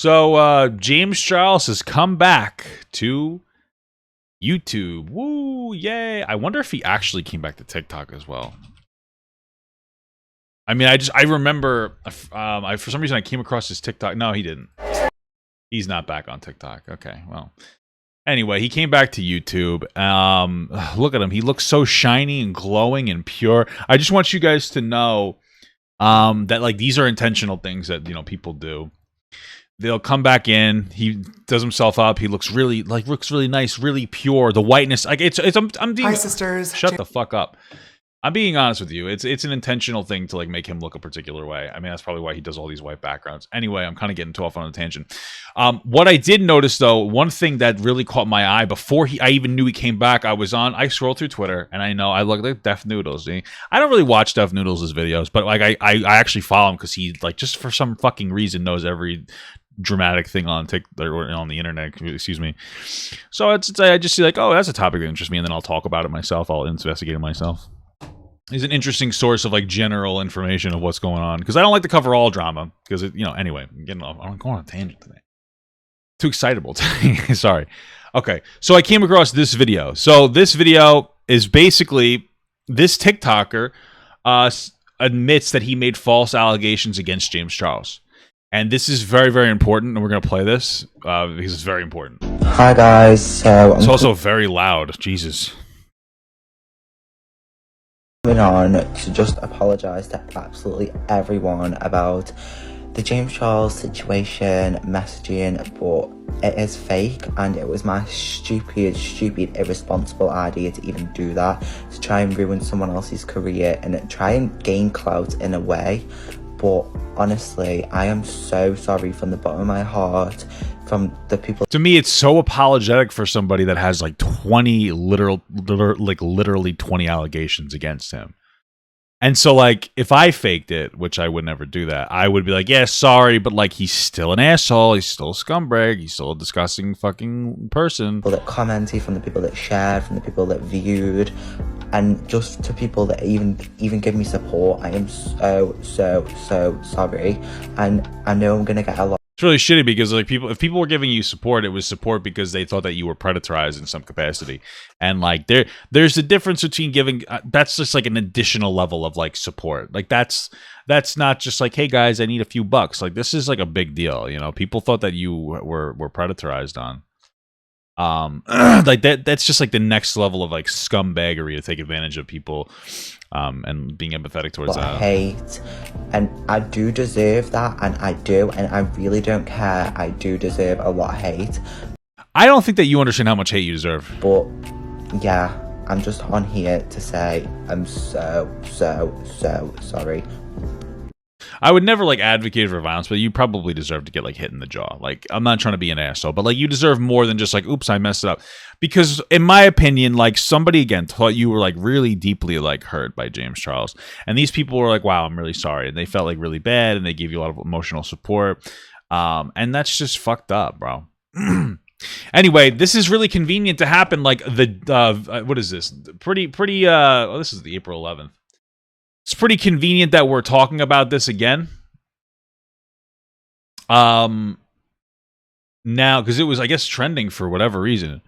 So James Charles has come back to YouTube. Woo, yay. I wonder if he actually came back to TikTok as well. I mean, I remember, for some reason I came across his TikTok. No, he didn't. He's not back on TikTok. Okay, well. Anyway, he came back to YouTube. Look at him. He looks so shiny and glowing and pure. I just want you guys to know that, like, these are intentional things that, you know, people do. They'll come back in. He does himself up. He looks really nice, really pure. The whiteness, like I'm being, Hi, sisters. Shut the fuck up. I'm being honest with you. It's an intentional thing to like make him look a particular way. I mean, that's probably why he does all these white backgrounds. Anyway, I'm kind of getting too off on a tangent. What I did notice though, one thing that really caught my eye before I even knew he came back, I scrolled through Twitter and I know I look like Def Noodles. I don't really watch Def Noodles' videos, but like I actually follow him because he, like, just for some fucking reason knows every dramatic thing on TikTok or on the internet, excuse me. So I just see like, oh, that's a topic that interests me, and then I'll talk about it myself. I'll investigate it myself. He's an interesting source of like general information of what's going on, because I don't like to cover all drama because anyway, I'm going on a tangent today. Too excitable today. Sorry. Okay, so I came across this video. So this video is basically this TikToker admits that he made false allegations against James Charles. And this is very, very important, and we're going to play this because it's very important. Hi guys, so it's also very loud. Jesus. Coming on to just apologise to absolutely everyone about the James Charles situation, messaging, but it is fake, and it was my stupid, irresponsible idea to even do that, to try and ruin someone else's career and try and gain clout in a way. But honestly, I am so sorry from the bottom of my heart, from the people. To me, it's so apologetic for somebody that has like 20 literally 20 allegations against him. And so, like, if I faked it, which I would never do that, I would be like, yeah, sorry, but like, he's still an asshole, he's still a scumbag, he's still a disgusting fucking person. People that commented, from the people that shared, from the people that viewed, and just to people that even give me support, I am so sorry. And I know I'm gonna get a lot. It's really shitty because, like, if people were giving you support, it was support because they thought that you were predatorized in some capacity. And like, there's a difference between giving. That's just like an additional level of like support. Like that's not just like, hey guys, I need a few bucks. Like, this is like a big deal. You know, people thought that you were predatorized on. Like that's just like the next level of like scumbaggery to take advantage of people, and being empathetic towards that. Hate, and I do deserve that, and I really don't care. I do deserve a lot of hate. I don't think that you understand how much hate you deserve. But yeah, I'm just on here to say I'm so sorry. I would never like advocate for violence, but you probably deserve to get like hit in the jaw. Like, I'm not trying to be an asshole, but like, you deserve more than just like, oops, I messed it up. Because in my opinion, like, somebody again thought you were like really deeply like hurt by James Charles, and these people were like, wow, I'm really sorry, and they felt like really bad, and they gave you a lot of emotional support, and that's just fucked up, bro. Anyway, this is really convenient to happen. Like the what is this? Oh, this is the April 11th. It's pretty convenient that we're talking about this again. Now, because it was, I guess, trending for whatever reason.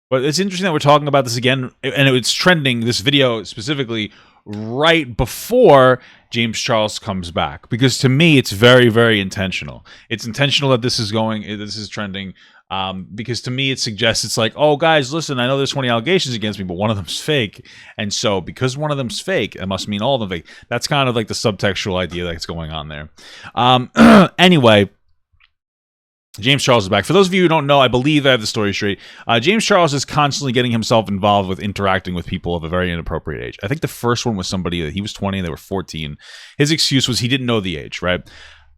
But it's interesting that we're talking about this again, and it's trending, this video specifically, right before James Charles comes back. Because to me, it's very, very intentional. It's intentional that this is trending. Because to me, it suggests it's like, oh, guys, listen, I know there's 20 allegations against me, but one of them's fake. And so because one of them's fake, it must mean all of them fake. That's kind of like the subtextual idea that's going on there. Anyway, James Charles is back. For those of you who don't know, I believe I have the story straight. James Charles is constantly getting himself involved with interacting with people of a very inappropriate age. I think the first one was somebody that he was 20 and they were 14. His excuse was he didn't know the age, right?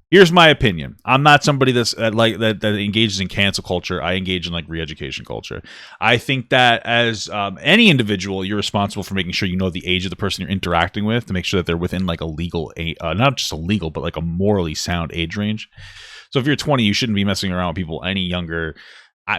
Here's my opinion. I'm not somebody that engages in cancel culture. I engage in like re-education culture. I think that as any individual, you're responsible for making sure you know the age of the person you're interacting with to make sure that they're within like a legal, not just a legal, but like a morally sound age range. So if you're 20, you shouldn't be messing around with people any younger.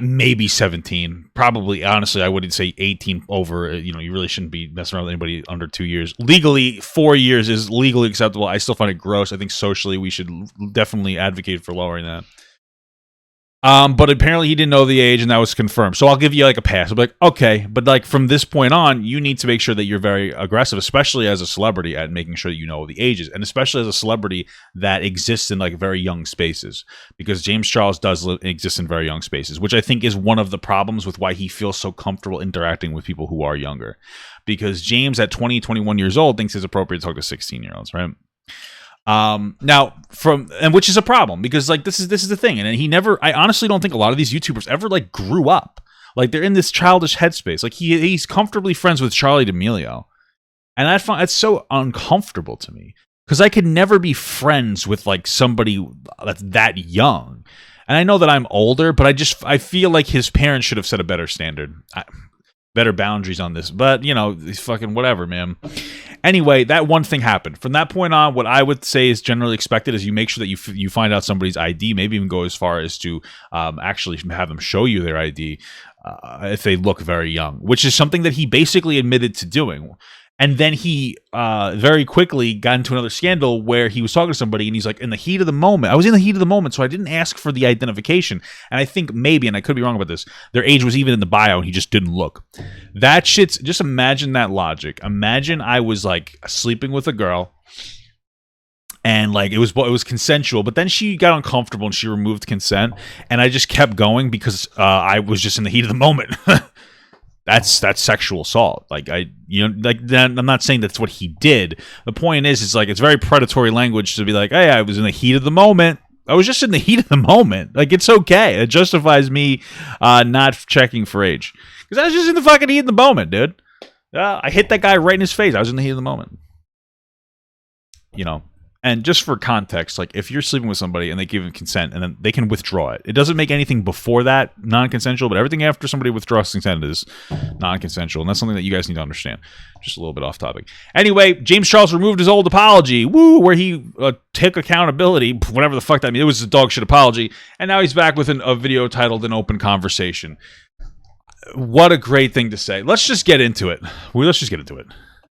Maybe 17. Probably, honestly, I wouldn't say 18 over. You know, you really shouldn't be messing around with anybody under 2 years. Legally, 4 years is legally acceptable. I still find it gross. I think socially we should definitely advocate for lowering that. But apparently he didn't know the age, and that was confirmed. So I'll give you like a pass. I'll be like, okay, but like from this point on, you need to make sure that you're very aggressive, especially as a celebrity, at making sure that you know the ages, and especially as a celebrity that exists in like very young spaces, because James Charles does exist in very young spaces, which I think is one of the problems with why he feels so comfortable interacting with people who are younger, because James at 20, 21 years old thinks it's appropriate to talk to 16-year-olds, right? Now which is a problem, because like this is the thing, and he never, I honestly don't think a lot of these YouTubers ever like grew up. Like they're in this childish headspace. Like he's comfortably friends with Charlie D'Amelio, and that's so uncomfortable to me, because I could never be friends with like somebody that's that young. And I know that I'm older, but I feel like his parents should have set a better standard, better boundaries on this. But you know, fucking whatever, man. Anyway, that one thing happened. From that point on, what I would say is generally expected is you make sure that you find out somebody's ID, maybe even go as far as to actually have them show you their ID if they look very young, which is something that he basically admitted to doing. And then he very quickly got into another scandal where he was talking to somebody and he's like, in the heat of the moment, I was in the heat of the moment, so I didn't ask for the identification. And I think maybe, and I could be wrong about this, their age was even in the bio and he just didn't look. That shit's, just imagine that logic. Imagine I was like sleeping with a girl and like it was consensual, but then she got uncomfortable and she removed consent, and I just kept going because I was just in the heat of the moment. That's sexual assault. Like I'm not saying that's what he did. The point is like it's very predatory language to be like, hey, I was in the heat of the moment. I was just in the heat of the moment. Like it's okay. It justifies me not checking for age, because I was just in the fucking heat of the moment, dude. I hit that guy right in his face. I was in the heat of the moment. You know. And just for context, like if you're sleeping with somebody and they give him consent and then they can withdraw it. It doesn't make anything before that non-consensual, but everything after somebody withdraws consent is non-consensual. And that's something that you guys need to understand. Just a little bit off topic. Anyway, James Charles removed his old apology, where he took accountability, whatever the fuck that means. It was a dog shit apology. And now he's back with a video titled An Open Conversation. What a great thing to say. Let's just get into it.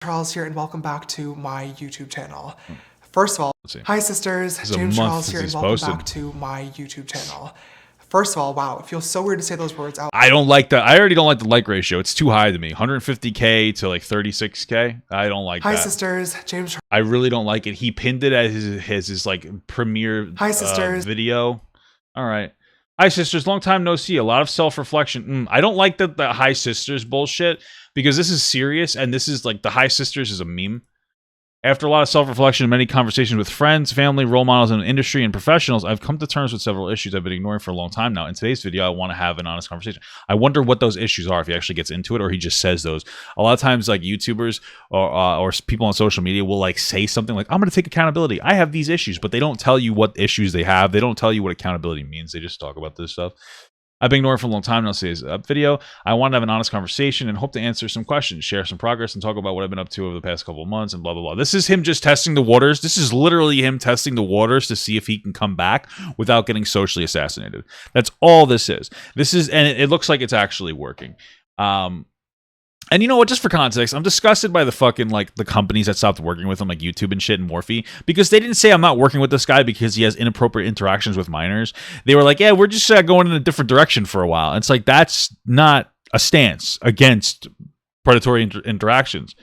Charles here, and welcome back to my YouTube channel. First of all, hi sisters, James Charles here, and welcome back to my YouTube channel. First of all, wow, it feels so weird to say those words out. I don't like that. I already don't like the like ratio. It's too high to me. 150K to like 36K. I don't like that. Hi sisters, James Charles. I really don't like it. He pinned it as his like premiere video. All right. Hi sisters, long time no see. A lot of self-reflection. I don't like the hi sisters bullshit, because this is serious, and this is like the hi sisters is a meme. After a lot of self-reflection and many conversations with friends, family, role models in the industry, and professionals, I've come to terms with several issues I've been ignoring for a long time now. In today's video, I want to have an honest conversation. I wonder what those issues are, if he actually gets into it or he just says those. A lot of times, like YouTubers or people on social media will like say something like, I'm going to take accountability. I have these issues, but they don't tell you what issues they have. They don't tell you what accountability means. They just talk about this stuff. I've been ignoring for a long time now. Today's video, I want to have an honest conversation and hope to answer some questions, share some progress, and talk about what I've been up to over the past couple of months and blah, blah, blah. This is him just testing the waters. This is literally him testing the waters to see if he can come back without getting socially assassinated. That's all this is. And it looks like it's actually working. And you know what, just for context, I'm disgusted by the fucking, like, the companies that stopped working with him, like YouTube and shit and Morphe, because they didn't say I'm not working with this guy because he has inappropriate interactions with minors. They were like, yeah, we're just going in a different direction for a while. And it's like, that's not a stance against predatory interactions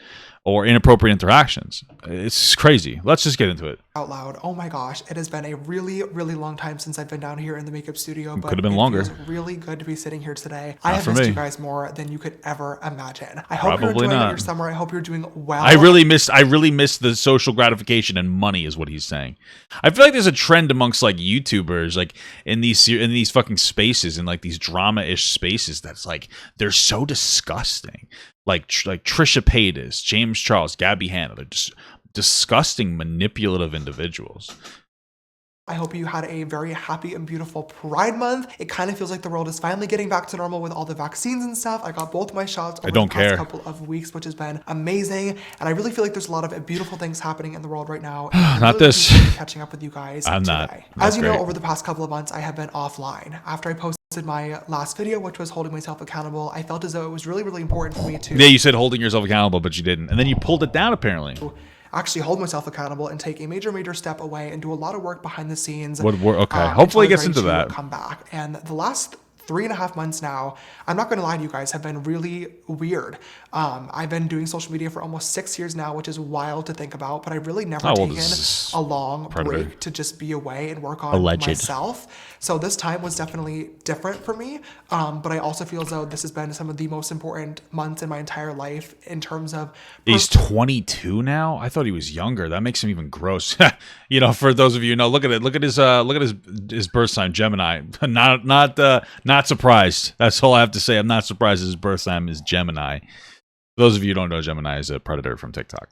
or inappropriate interactions. It's crazy. Let's just get into it. Out loud. Oh my gosh, it has been a really, really long time since I've been down here in the makeup studio, but could have been longer. It feels really good to be sitting here today. I have missed you guys more than you could ever imagine. I hope you're enjoying your summer. I hope you're doing well. I really miss the social gratification and money, is what he's saying. I feel like there's a trend amongst like YouTubers, like in these fucking spaces, in like these drama-ish spaces, that's like they're so disgusting. Like Trisha Paytas, James Charles, Gabby Hanna. They're just disgusting, manipulative individuals. I hope you had a very happy and beautiful Pride Month. It kind of feels like the world is finally getting back to normal with all the vaccines and stuff. I got both my shots over the past couple of weeks, which has been amazing. And I really feel like there's a lot of beautiful things happening in the world right now. Not really this. Catching up with you guys I'm today. not. As you know, over the past couple of months, I have been offline. After I posted my last video, which was holding myself accountable, I felt as though it was really, really important for me to... Yeah, you said holding yourself accountable, but you didn't. And then you pulled it down, apparently. actually hold myself accountable and take a major step away and do a lot of work behind the scenes. Okay, hopefully it gets into that. Come back. And the last 3.5 months now, I'm not going to lie to you guys, have been really weird. I've been doing social media for almost 6 years now, which is wild to think about, but I've really never taken a long break to just be away and work on myself. So this time was definitely different for me, but I also feel as though this has been some of the most important months in my entire life in terms of... He's 22 now? I thought he was younger. That makes him even gross. You know, for those of you who know, look at his birth sign, Gemini. Not surprised. That's all I have to say. I'm not surprised his birth sign is Gemini. For those of you who don't know, Gemini is a predator from TikTok.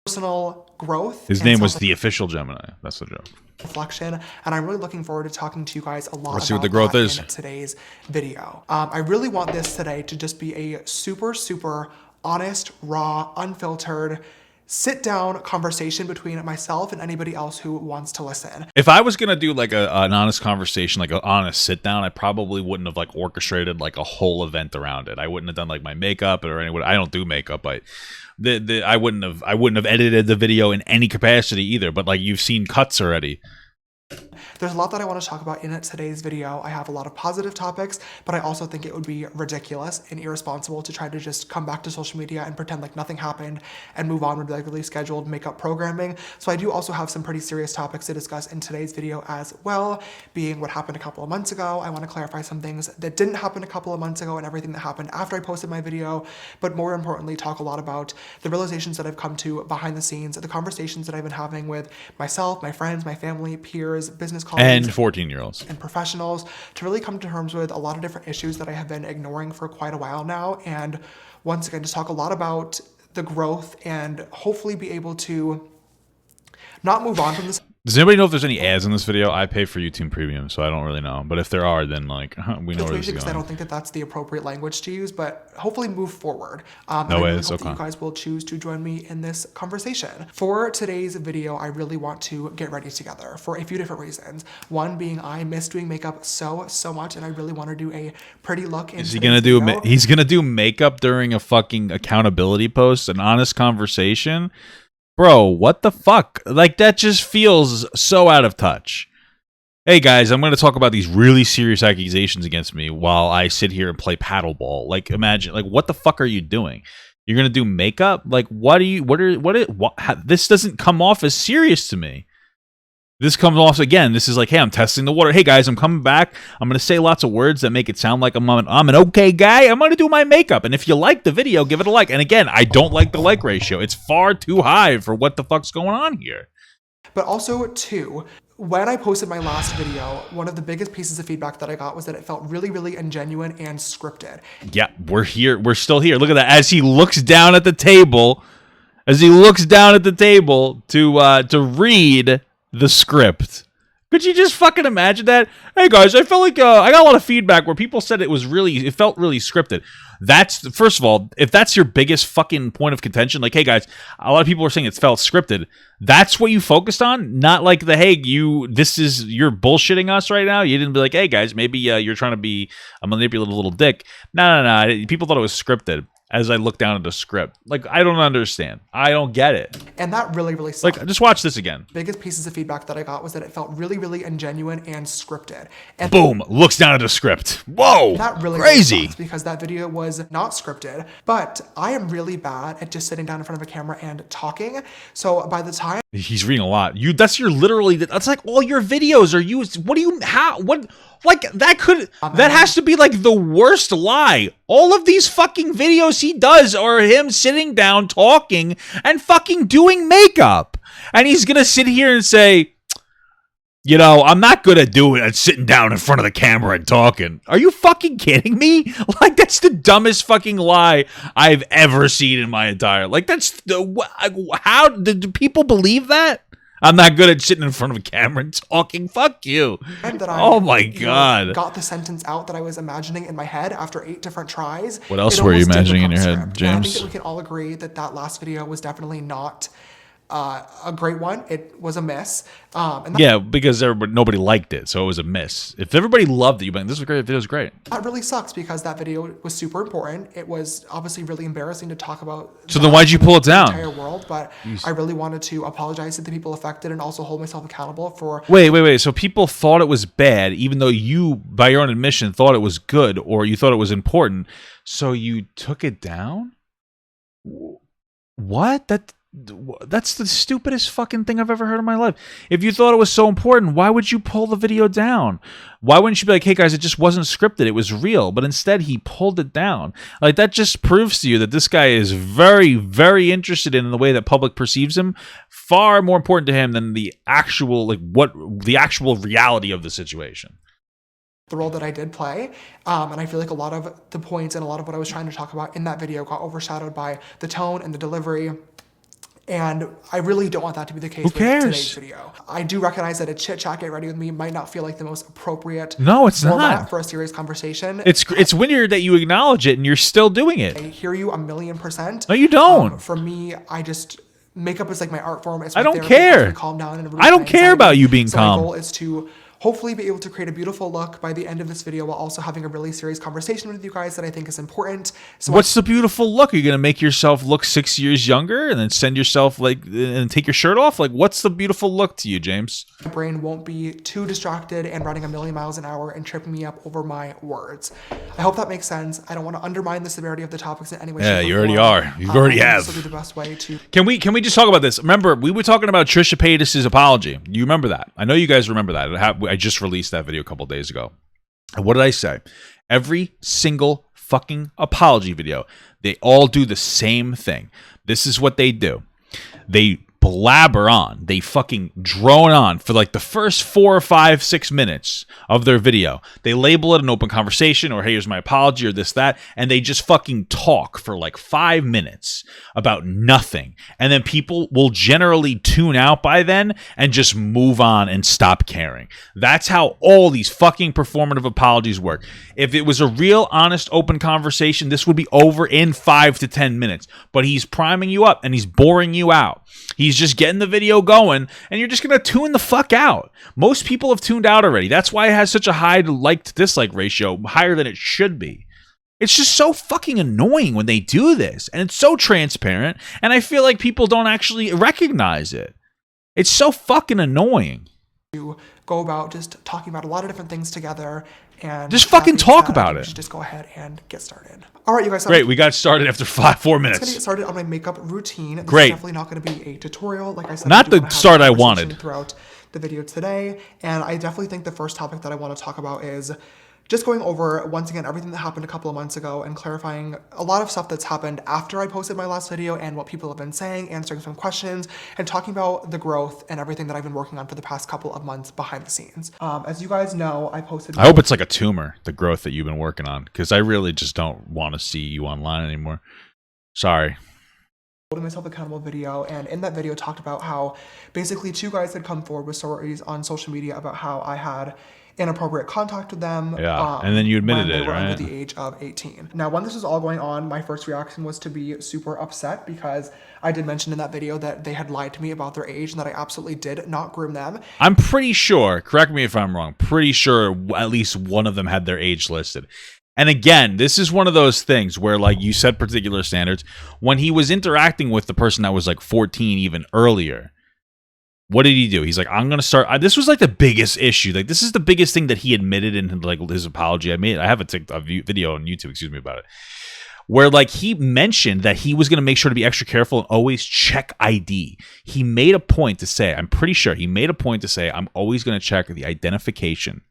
Personal growth. His name was the official Gemini. That's the joke. Reflection, and I'm really looking forward to talking to you guys a lot Let's see what the growth is in today's video. I really want this today to just be a super honest, raw, unfiltered, sit-down conversation between myself and anybody else who wants to listen. If I was gonna do like an honest conversation, like an honest sit-down, I probably wouldn't have like orchestrated like a whole event around it. I wouldn't have done like my makeup or anything. I don't do makeup, but I wouldn't have edited the video in any capacity either. But like you've seen cuts already. There's a lot that I want to talk about in today's video. I have a lot of positive topics, but I also think it would be ridiculous and irresponsible to try to just come back to social media and pretend like nothing happened and move on with regularly scheduled makeup programming. So I do also have some pretty serious topics to discuss in today's video as well, being what happened a couple of months ago. I want to clarify some things that didn't happen a couple of months ago and everything that happened after I posted my video, but more importantly, talk a lot about the realizations that I've come to behind the scenes, the conversations that I've been having with myself, my friends, my family, peers, business colleagues, and 14-year-olds and professionals to really come to terms with a lot of different issues that I have been ignoring for quite a while now. And once again, just talk a lot about the growth and hopefully be able to not move on from this. Does anybody know if there's any ads in this video? I pay for YouTube Premium, so I don't really know. But if there are, then like we know where this is going. I don't think that that's the appropriate language to use, but hopefully move forward. No way, it's okay. You guys will choose to join me in this conversation. For today's video, I really want to get ready together for a few different reasons. One being I miss doing makeup so much, and I really want to do a pretty look. Is he gonna do? He's gonna do makeup during a fucking accountability post, an honest conversation. Bro, what the fuck? Like, that just feels so out of touch. Hey, guys, I'm going to talk about these really serious accusations against me while I sit here and play paddleball. Like, imagine, like, what the fuck are you doing? You're going to do makeup? Like, this doesn't come off as serious to me. This comes off, again, this is like, hey, I'm testing the water. Hey, guys, I'm coming back. I'm going to say lots of words that make it sound like I'm an okay guy. I'm going to do my makeup. And if you like the video, give it a like. And again, I don't like the like ratio. It's far too high for what the fuck's going on here. But also, too, when I posted my last video, one of the biggest pieces of feedback that I got was that it felt really ingenuine and scripted. Yeah, we're here. We're still here. Look at that. As he looks down at the table, to read the script. Could you just fucking imagine that? Hey guys, I felt like I got a lot of feedback where people said it felt really scripted. That's, first of all, if that's your biggest fucking point of contention, like, hey guys, a lot of people are saying it felt scripted. That's what you focused on, not like you're bullshitting us right now. You didn't be like, hey guys, maybe you're trying to be a manipulative little dick. No. People thought it was scripted. As I look down at the script, like, I don't understand. I don't get it. And that really sucked. Like, just watch this again. Biggest pieces of feedback that I got was that it felt really ingenuine and scripted. And boom, looks down at the script. Whoa, that really crazy. Because that video was not scripted. But I am really bad at just sitting down in front of a camera and talking. So by the time he's reading a lot, that's like all your videos are used. That has to be like the worst lie. All of these fucking videos he does are him sitting down talking and fucking doing makeup. And he's gonna sit here and say, you know, I'm not good at sitting down in front of the camera and talking. Are you fucking kidding me? Like, that's the dumbest fucking lie I've ever seen in my entire, like, how do people believe that? I'm not good at sitting in front of a camera and talking. Fuck you. Oh my God. Got the sentence out that I was imagining in my head after 8 different tries. What else were you imagining in your head, James? I think that we can all agree that last video was definitely not a great one. It was a miss. Yeah, because nobody liked it, so it was a miss. If everybody loved it, you'd be like, this was great, the video was great. That really sucks because that video was super important. It was obviously really embarrassing to talk about. So then why'd you pull it down? The entire world, but I really wanted to apologize to the people affected and also hold myself accountable for. Wait. So people thought it was bad, even though you, by your own admission, thought it was good or you thought it was important. So you took it down? What? That's the stupidest fucking thing I've ever heard in my life. If you thought it was so important, why would you pull the video down? Why wouldn't you be like, hey guys, it just wasn't scripted, it was real? But instead he pulled it down. Like, that just proves to you that this guy is very, very interested in the way that public perceives him. Far more important to him than the actual, like, what the actual reality of the situation. The role that I did play, and I feel like a lot of the points and a lot of what I was trying to talk about in that video got overshadowed by the tone and the delivery. And I really don't want that to be the case with today's video. I do recognize that a chit chat get ready with me might not feel like the most appropriate format for a serious conversation. It's weird that you acknowledge it and you're still doing it. I hear you 1,000,000%. No, you don't. For me, makeup is like my art form. It's I don't care. Calm down and I don't care about you being calm. My goal is to hopefully be able to create a beautiful look by the end of this video while also having a really serious conversation with you guys that I think is important. So what's the beautiful look? Are you going to make yourself look 6 years younger and then send yourself and take your shirt off? Like, what's the beautiful look to you, James? My brain won't be too distracted and running 1,000,000 miles an hour and tripping me up over my words. I hope that makes sense. I don't want to undermine the severity of the topics in any way. Yeah, you already are. You already have. This will be the best way to. Can we just talk about this? Remember, we were talking about Trisha Paytas' apology. You remember that? I know you guys remember that. I just released that video a couple days ago. And what did I say? Every single fucking apology video, they all do the same thing. This is what they do. They blabber on. They fucking drone on for like the first 4 or 5, 6 minutes of their video. They label it an open conversation or, hey, here's my apology or this, that. And they just fucking talk for like 5 minutes about nothing. And then people will generally tune out by then and just move on and stop caring. That's how all these fucking performative apologies work. If it was a real, honest, open conversation, this would be over in 5 to 10 minutes. But he's priming you up and he's boring you out. He's just getting the video going, and you're just going to tune the fuck out. Most people have tuned out already. That's why it has such a high like-to-dislike ratio, higher than it should be. It's just so fucking annoying when they do this, and it's so transparent, and I feel like people don't actually recognize it. It's so fucking annoying. To go about just talking about a lot of different things together and just fucking talk about it. We should just go ahead and get started. All right, you guys. Great, we got started after 4 minutes. I'm gonna get started on my makeup routine. This Great. is definitely not going to be a tutorial. Like I said, not the start I wanted throughout the video today, and I definitely think the first topic that I want to talk about is just going over, once again, everything that happened a couple of months ago and clarifying a lot of stuff that's happened after I posted my last video and what people have been saying, answering some questions, and talking about the growth and everything that I've been working on for the past couple of months behind the scenes. As you guys know, I posted... I hope it's like a tumor, the growth that you've been working on, because I really just don't want to see you online anymore. Sorry. Holding myself accountable video, and in that video talked about how basically 2 guys had come forward with stories on social media about how I had inappropriate contact with them. Yeah, and then you admitted when they were right? under the age of 18. Now, when this was all going on, my first reaction was to be super upset because I did mention in that video that they had lied to me about their age and that I absolutely did not groom them. I'm pretty sure, correct me if I'm wrong, pretty sure at least one of them had their age listed. And again, this is one of those things where, like, you set particular standards. When he was interacting with the person that was like 14 even earlier, what did he do? He's like, I'm going to start. This was like the biggest issue. Like, this is the biggest thing that he admitted in like his apology. I have a video on YouTube, about it, where like he mentioned that he was going to make sure to be extra careful and always check ID. He made a point to say, I'm pretty sure he made a point to say, I'm always going to check the identification.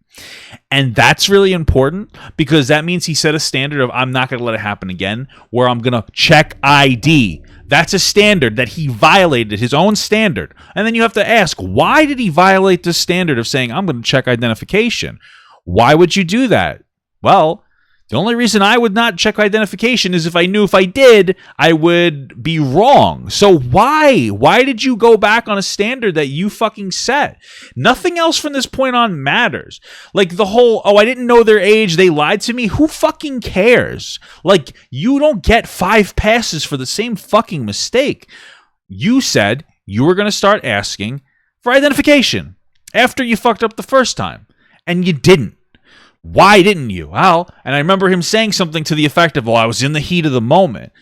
And that's really important because that means he set a standard of, I'm not going to let it happen again, where I'm going to check ID. That's a standard that he violated, his own standard. And then you have to ask, why did he violate this standard of saying, I'm going to check identification? Why would you do that? Well, the only reason I would not check identification is if I knew if I did, I would be wrong. So why? Why did you go back on a standard that you fucking set? Nothing else from this point on matters. Like the whole, oh, I didn't know their age, they lied to me. Who fucking cares? Like, you don't get 5 passes for the same fucking mistake. You said, you were going to start asking for identification after you fucked up the first time. And you didn't. Why didn't you? Well, and I remember him saying something to the effect of, well, I was in the heat of the moment.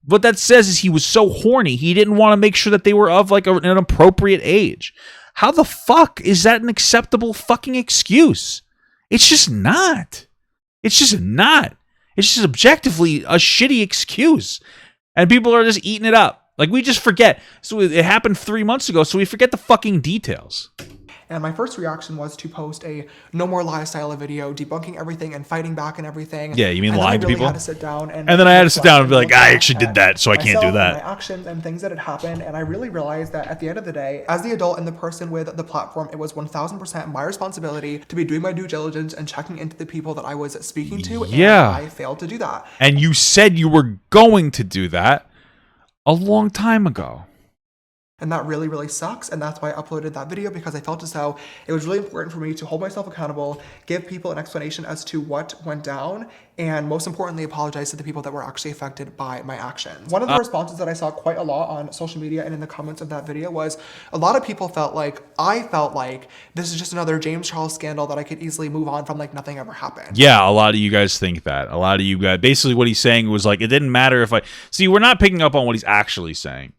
What that says is he was so horny, he didn't want to make sure that they were of like an appropriate age. How the fuck is that an acceptable fucking excuse? It's just not. It's just not. It's just objectively a shitty excuse. And people are just eating it up. Like, we just forget. So it happened 3 months ago, so we forget the fucking details. And my first reaction was to post a no more lies style of video, debunking everything and fighting back and everything. Yeah, you mean lying to people? I had to sit down and then I had to sit down and be like, I actually did that, so I can't do that. My actions and things that had happened, and I really realized that at the end of the day, as the adult and the person with the platform, it was 1000% my responsibility to be doing my due diligence and checking into the people that I was speaking to. Yeah. And I failed to do that. And you said you were going to do that a long time ago. And that really, really sucks. And that's why I uploaded that video, because I felt as though it was really important for me to hold myself accountable, give people an explanation as to what went down, and most importantly, apologize to the people that were actually affected by my actions. One of the responses that I saw quite a lot on social media and in the comments of that video was a lot of people I felt like this is just another James Charles scandal that I could easily move on from, like nothing ever happened. Yeah, a lot of you guys think that. A lot of you guys, basically what he's saying was like, it didn't matter if see, we're not picking up on what he's actually saying.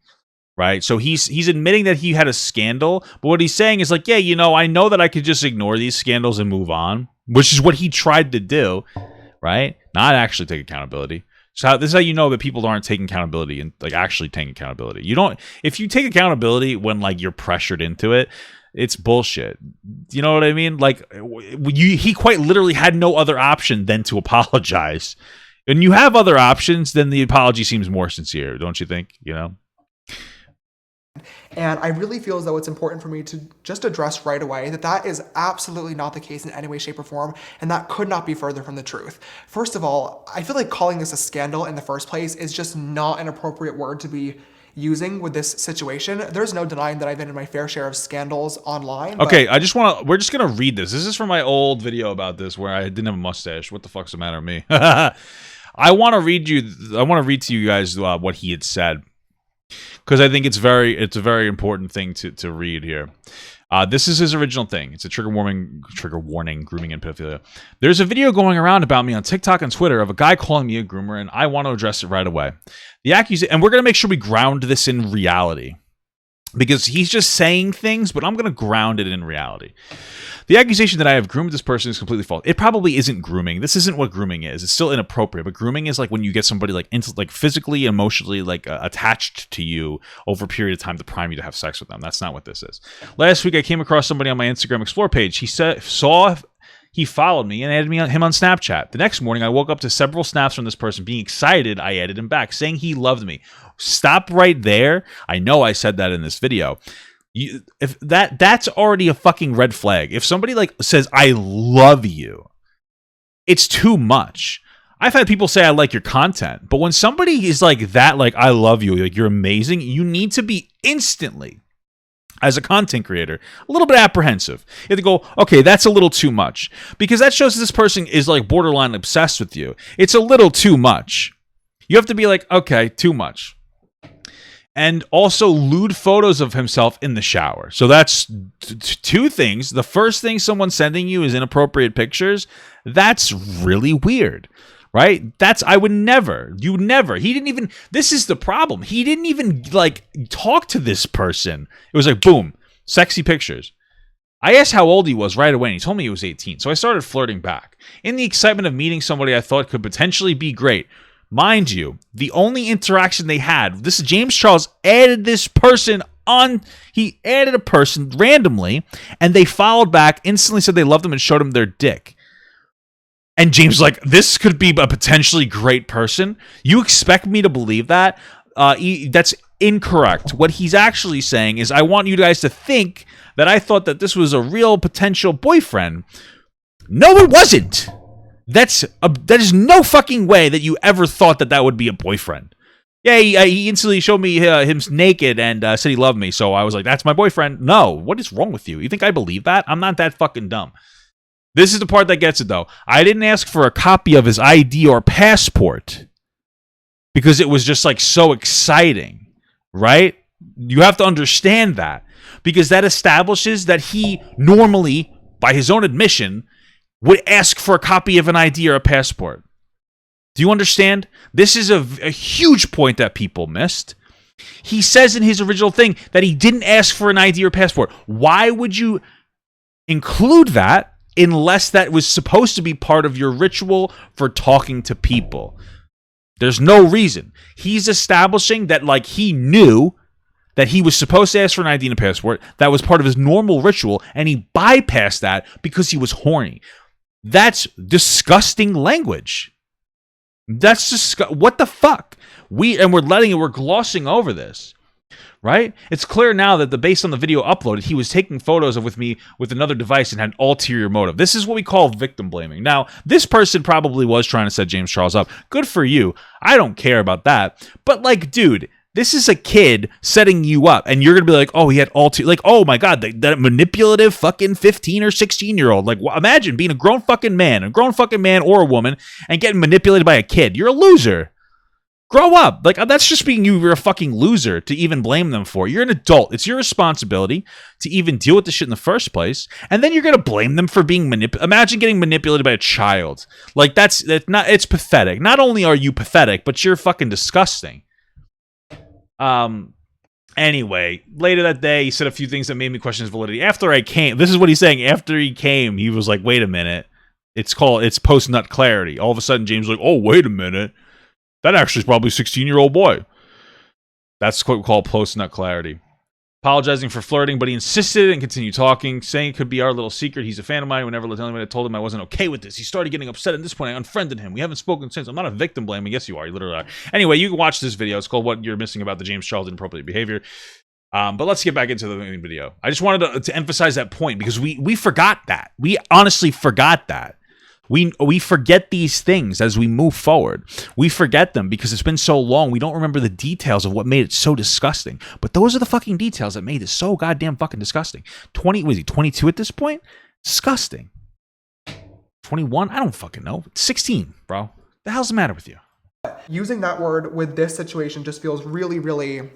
Right, so he's admitting that he had a scandal, but what he's saying is like, yeah, you know, I know that I could just ignore these scandals and move on, which is what he tried to do, right? Not actually take accountability. So this is how you know that people aren't taking accountability and like actually taking accountability. You don't. If you take accountability when like you're pressured into it, it's bullshit. You know what I mean? Like he quite literally had no other option than to apologize. When you have other options, then the apology seems more sincere, don't you think? You know. And I really feel as though it's important for me to just address right away that that is absolutely not the case in any way, shape, or form, and that could not be further from the truth. First of all, I feel like calling this a scandal in the first place is just not an appropriate word to be using with this situation. There's no denying that I've been in my fair share of scandals online. Okay, we're just gonna read this. This is from my old video about this where I didn't have a mustache. What the fuck's the matter with me? I want to read to you guys what he had said, because I think it's a very important thing to read here. This is his original thing. It's a trigger warning, grooming and pedophilia. There's a video going around about me on TikTok and Twitter of a guy calling me a groomer, and I want to address it right away. And we're going to make sure we ground this in reality, because he's just saying things, but I'm going to ground it in reality. The accusation that I have groomed this person is completely false. It probably isn't grooming. This isn't what grooming is. It's still inappropriate. But grooming is like when you get somebody like physically, emotionally attached to you over a period of time to prime you to have sex with them. That's not what this is. Last week I came across somebody on my Instagram Explore page. He followed me and added him on Snapchat. The next morning, I woke up to several snaps from this person. Being excited, I added him back, saying he loved me. Stop right there. I know I said that in this video. If that's already a fucking red flag. If somebody like says I love you, it's too much. I've had people say I like your content, but when somebody is like that, like I love you, like you're amazing, you need to be instantly, as a content creator, a little bit apprehensive. You have to go, okay, that's a little too much, because that shows this person is like borderline obsessed with you. It's a little too much. You have to be like, okay, too much. And also lewd photos of himself in the shower. So that's two things. The first thing someone's sending you is inappropriate pictures. That's really weird, right? I would never. You never. He didn't even. This is the problem. He didn't even like talk to this person. It was like, boom, sexy pictures. I asked how old he was right away, and he told me he was 18. So I started flirting back. In the excitement of meeting somebody I thought could potentially be great. Mind you, the only interaction they had, this is James Charles added this person on, he added a person randomly, and they followed back, instantly said they loved him and showed him their dick. And James was like, this could be a potentially great person? You expect me to believe that? That's incorrect. What he's actually saying is, I want you guys to think that I thought that this was a real potential boyfriend. No, it wasn't. That is no fucking way that you ever thought that would be a boyfriend. Yeah, he instantly showed me him naked and said he loved me. So I was like, that's my boyfriend. No, what is wrong with you? You think I believe that? I'm not that fucking dumb. This is the part that gets it, though. I didn't ask for a copy of his ID or passport because it was just like so exciting, right? You have to understand that, because that establishes that he normally, by his own admission, would ask for a copy of an ID or a passport. Do you understand? This is a huge point that people missed. He says in his original thing that he didn't ask for an ID or passport. Why would you include that unless that was supposed to be part of your ritual for talking to people? There's no reason. He's establishing that, like, he knew that he was supposed to ask for an ID and a passport. That was part of his normal ritual, and he bypassed that because he was horny. That's disgusting language. That's just what the fuck. We're glossing over this, right? It's clear now that based on the video uploaded, he was taking photos with me with another device and had an ulterior motive. This is what we call victim blaming. Now, this person probably was trying to set James Charles up. Good for you. I don't care about that. But, like, dude, this is a kid setting you up, and you're gonna be like, oh, he had oh my god, that manipulative fucking 15 or 16-year-old. Like, imagine being a grown fucking man or a woman, and getting manipulated by a kid. You're a loser. Grow up. Like, that's just being you're a fucking loser to even blame them for. You're an adult. It's your responsibility to even deal with the shit in the first place, and then you're gonna blame them for being Imagine getting manipulated by a child. Like, it's pathetic. Not only are you pathetic, but you're fucking disgusting. Anyway, later that day, he said a few things that made me question his validity. After I came, this is what he's saying. After he came, he was like, wait a minute. It's post-nut clarity. All of a sudden, James was like, oh, wait a minute. That actually is probably a 16-year-old boy. That's what we call post-nut clarity. Apologizing for flirting, but he insisted and continued talking, saying it could be our little secret. He's a fan of mine. Whenever I told him I wasn't okay with this, he started getting upset. At this point, I unfriended him. We haven't spoken since. I'm not a victim blaming. Yes, you are. You literally are. Anyway, you can watch this video. It's called What You're Missing About the James Charles Inappropriate Behavior. But let's get back into the main video. I just wanted to emphasize that point because we forgot that. We honestly forgot that. We forget these things as we move forward. We forget them because it's been so long. We don't remember the details of what made it so disgusting. But those are the fucking details that made it so goddamn fucking disgusting. Was he 22 at this point? Disgusting. 21? I don't fucking know. 16, bro. The hell's the matter with you? Using that word with this situation just feels really, really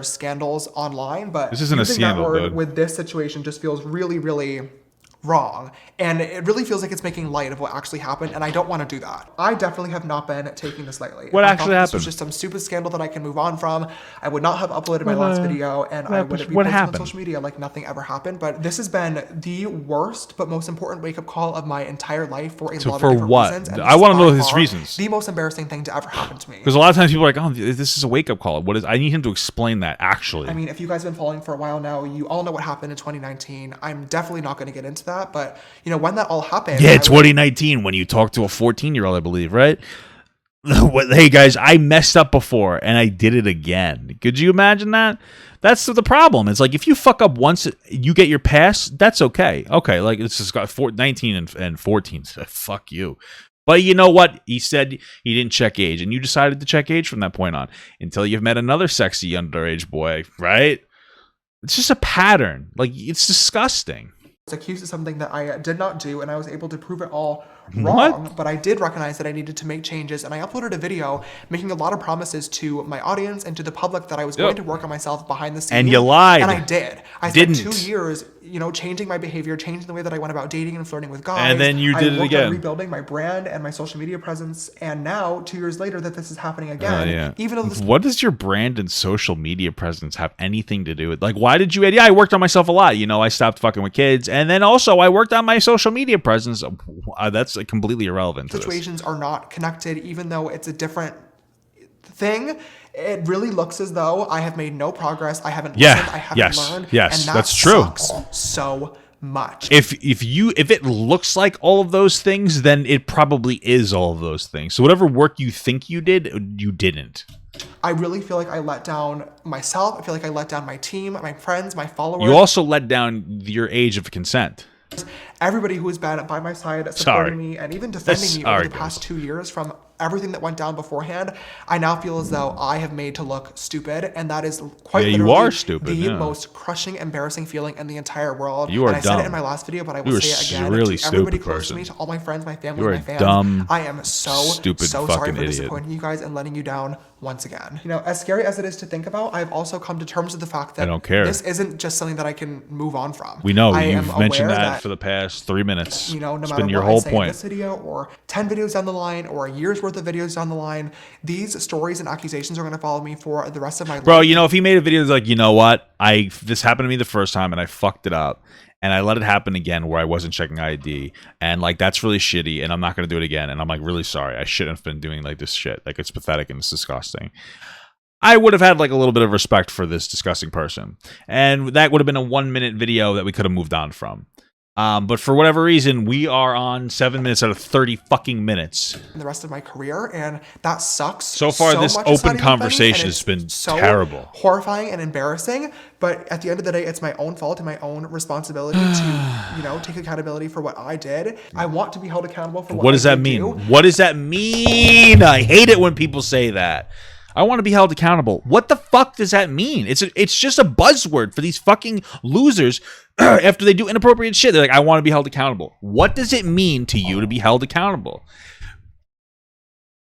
scandals online. But this isn't a scandal, dude. With this situation just feels really, really wrong, and it really feels like it's making light of what actually happened, and I don't want to do that. I definitely have not been taking this lightly. What actually happened? This was just some stupid scandal that I can move on from. I would not have uploaded my last video, and I would be posting on social media like nothing ever happened. But this has been the worst but most important wake-up call of my entire life for a lot of different reasons. And I want to know his reasons. The most embarrassing thing to ever happen to me. Because a lot of times people are like, oh, this is a wake-up call. What is? I need him to explain that, actually. I mean, if you guys have been following for a while now, you all know what happened in 2019. I'm definitely not going to get into that, but you know, when that all happened. Yeah, 2019, when you talked to a 14-year-old, I believe, right? Hey, guys, I messed up before, and I did it again. Could you imagine that? That's the problem. It's like, if you fuck up once, you get your pass, that's okay. Okay, like, it's just got 19 and 14. So fuck you. But you know what? He said he didn't check age, and you decided to check age from that point on until you've met another sexy underage boy, right? It's just a pattern. Like, it's disgusting. Accused of something that I did not do, and I was able to prove it all wrong. But I did recognize that I needed to make changes, and I uploaded a video making a lot of promises to my audience and to the public that I was going to work on myself behind the scenes. And you lied. And I did. I spent 2 years, you know, changing my behavior, changing the way that I went about dating and flirting with guys. And then you did it again. I worked on rebuilding my brand and my social media presence, and now 2 years later that this is happening again. Even though what does your brand and social media presence have anything to do with? Like, why did you? Yeah, I worked on myself a lot. You know, I stopped fucking with kids, and then also I worked on my social media presence. That's completely irrelevant. Situations are not connected, even though it's a different thing. It really looks as though I have made no progress. I haven't listened. I haven't learned. Yes, and that that's true. Sucks so much. If it looks like all of those things, then it probably is all of those things. So whatever work you think you did, you didn't. I really feel like I let down myself. I feel like I let down my team, my friends, my followers. You also let down your age of consent. Everybody who has been by my side, supporting me, and even defending me over the past 2 years from everything that went down beforehand, I now feel as though I have made to look stupid, and that is quite literally you are stupid, the most crushing, embarrassing feeling in the entire world. You are dumb. I said it in my last video, but I will say it again. Really to everybody stupid close person. to me, to all my friends, my family, You're my fans. dumb, I am so stupid sorry fucking for idiot. disappointing you guys and letting you down once again. You know, as scary as it is to think about, I've also come to terms with the fact that I don't care. This isn't just something that I can move on from. We know. You've mentioned that for the past 3 minutes. You know, no it's matter been your what whole I say point. in this video or 10 videos down the line or a year's worth of videos down the line, these stories and accusations are going to follow me for the rest of my life. Bro, you know, if he made a video that's like, you know what? This happened to me the first time and I fucked it up. And I let it happen again where I wasn't checking ID. And, like, that's really shitty. And I'm not going to do it again. And I'm, like, really sorry. I shouldn't have been doing, like, this shit. Like, it's pathetic and it's disgusting. I would have had, like, a little bit of respect for this disgusting person. And that would have been a 1-minute video that we could have moved on from. But for whatever reason, we are on 7 minutes out of 30 fucking minutes. In the rest of my career, and that sucks. So far, this open conversation has been terrible. Horrifying and embarrassing. But at the end of the day, it's my own fault and my own responsibility to, you know, take accountability for what I did. I want to be held accountable for what does that mean? What does that mean? I hate it when people say that. I want to be held accountable. What the fuck does that mean? It's just a buzzword for these fucking losers. After they do inappropriate shit, they're like, I want to be held accountable. What does it mean to you to be held accountable?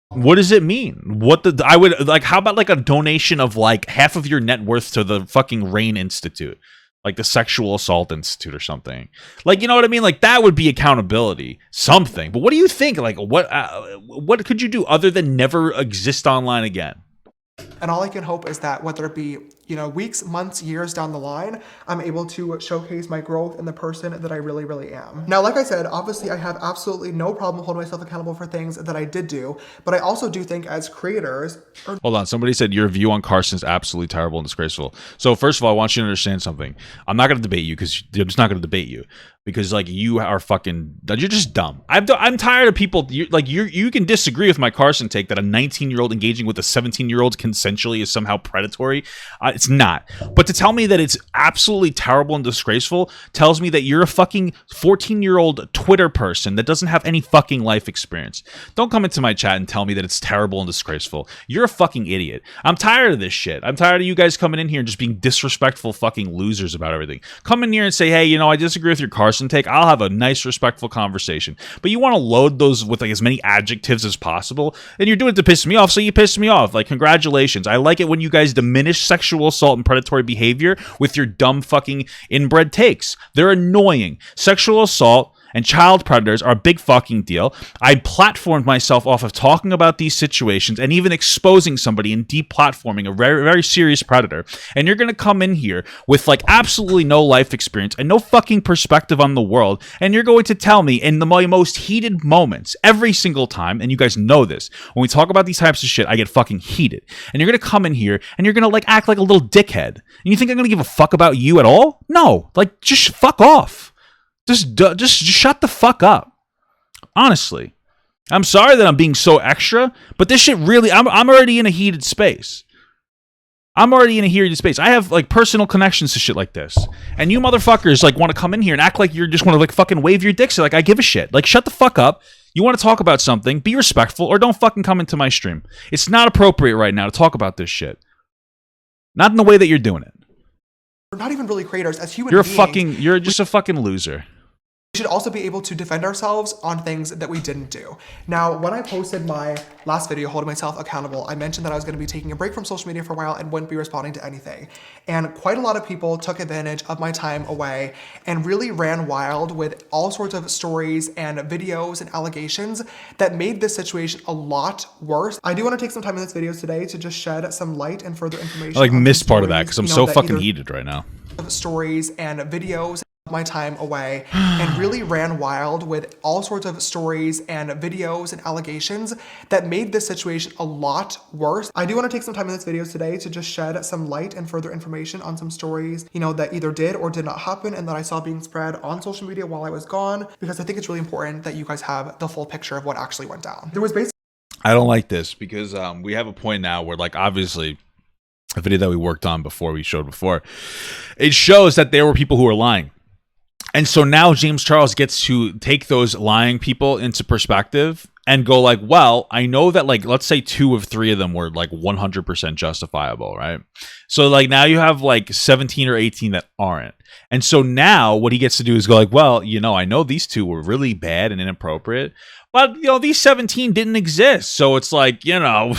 What does it mean? I would, like, how about, like, a donation of, like, half of your net worth to the fucking RAIN Institute? Like the Sexual Assault Institute or something. Like, you know what I mean? Like, that would be accountability. Something. But what do you think? Like, what could you do other than never exist online again? And all I can hope is that whether it be, you know, weeks, months, years down the line, I'm able to showcase my growth in the person that I really, really am. Now, like I said, obviously I have absolutely no problem holding myself accountable for things that I did do, but I also do think as creators... Hold on, somebody said your view on Carson is absolutely terrible and disgraceful. So first of all, I want you to understand something. I'm not going to debate you because I'm just not going to debate you. Because, like, you are fucking... You're just dumb. I'm tired of people... You can disagree with my Carson take that a 19-year-old engaging with a 17-year-old consensually is somehow predatory. It's not. But to tell me that it's absolutely terrible and disgraceful tells me that you're a fucking 14-year-old Twitter person that doesn't have any fucking life experience. Don't come into my chat and tell me that it's terrible and disgraceful. You're a fucking idiot. I'm tired of this shit. I'm tired of you guys coming in here and just being disrespectful fucking losers about everything. Come in here and say, hey, you know, I disagree with your Carson take. I'll have a nice, respectful conversation. But you want to load those with, like, as many adjectives as possible, and you're doing it to piss me off, so you piss me off. Like, congratulations. I like it when you guys diminish sexual assault and predatory behavior with your dumb fucking inbred takes. They're annoying. Sexual assault and child predators are a big fucking deal. I platformed myself off of talking about these situations and even exposing somebody and deplatforming a very, very serious predator. And you're going to come in here with, like, absolutely no life experience and no fucking perspective on the world. And you're going to tell me in my most heated moments every single time, and you guys know this, when we talk about these types of shit, I get fucking heated. And you're going to come in here and you're going to, like, act like a little dickhead. And you think I'm going to give a fuck about you at all? No. Like, just fuck off. Just shut the fuck up. Honestly. I'm sorry that I'm being so extra, but this shit really... I'm already in a heated space. I have, like, personal connections to shit like this. And you motherfuckers, like, want to come in here and act like you're just want to, like, fucking wave your dicks. Like, I give a shit. Like, shut the fuck up. You want to talk about something, be respectful, or don't fucking come into my stream. It's not appropriate right now to talk about this shit. Not in the way that you're doing it. We're not even really creators. As human beings... You're just a fucking loser. We should also be able to defend ourselves on things that we didn't do. Now, when I posted my last video holding myself accountable, I mentioned that I was going to be taking a break from social media for a while and wouldn't be responding to anything. And quite a lot of people took advantage of my time away and really ran wild with all sorts of stories and videos and allegations that made this situation a lot worse. I do want to take some time in this video today to just shed some light and further information. I, like, missed part of that because I'm so fucking heated right now. Stories and videos my time away and really ran wild with all sorts of stories and videos and allegations that made this situation a lot worse. I do want to take some time in this video today to just shed some light and further information on some stories, you know, that either did or did not happen and that I saw being spread on social media while I was gone, because I think it's really important that you guys have the full picture of what actually went down. There was basically... I don't like this because we have a point now where, like, obviously a video that we worked on before, it shows that there were people who were lying. And so now James Charles gets to take those lying people into perspective and go like, well, I know that like, let's say 2 of 3 of them were like 100% justifiable, right? So like now you have like 17 or 18 that aren't. And so now what he gets to do is go like, well, you know, I know these 2 were really bad and inappropriate, but, you know, these 17 didn't exist. So it's like, you know,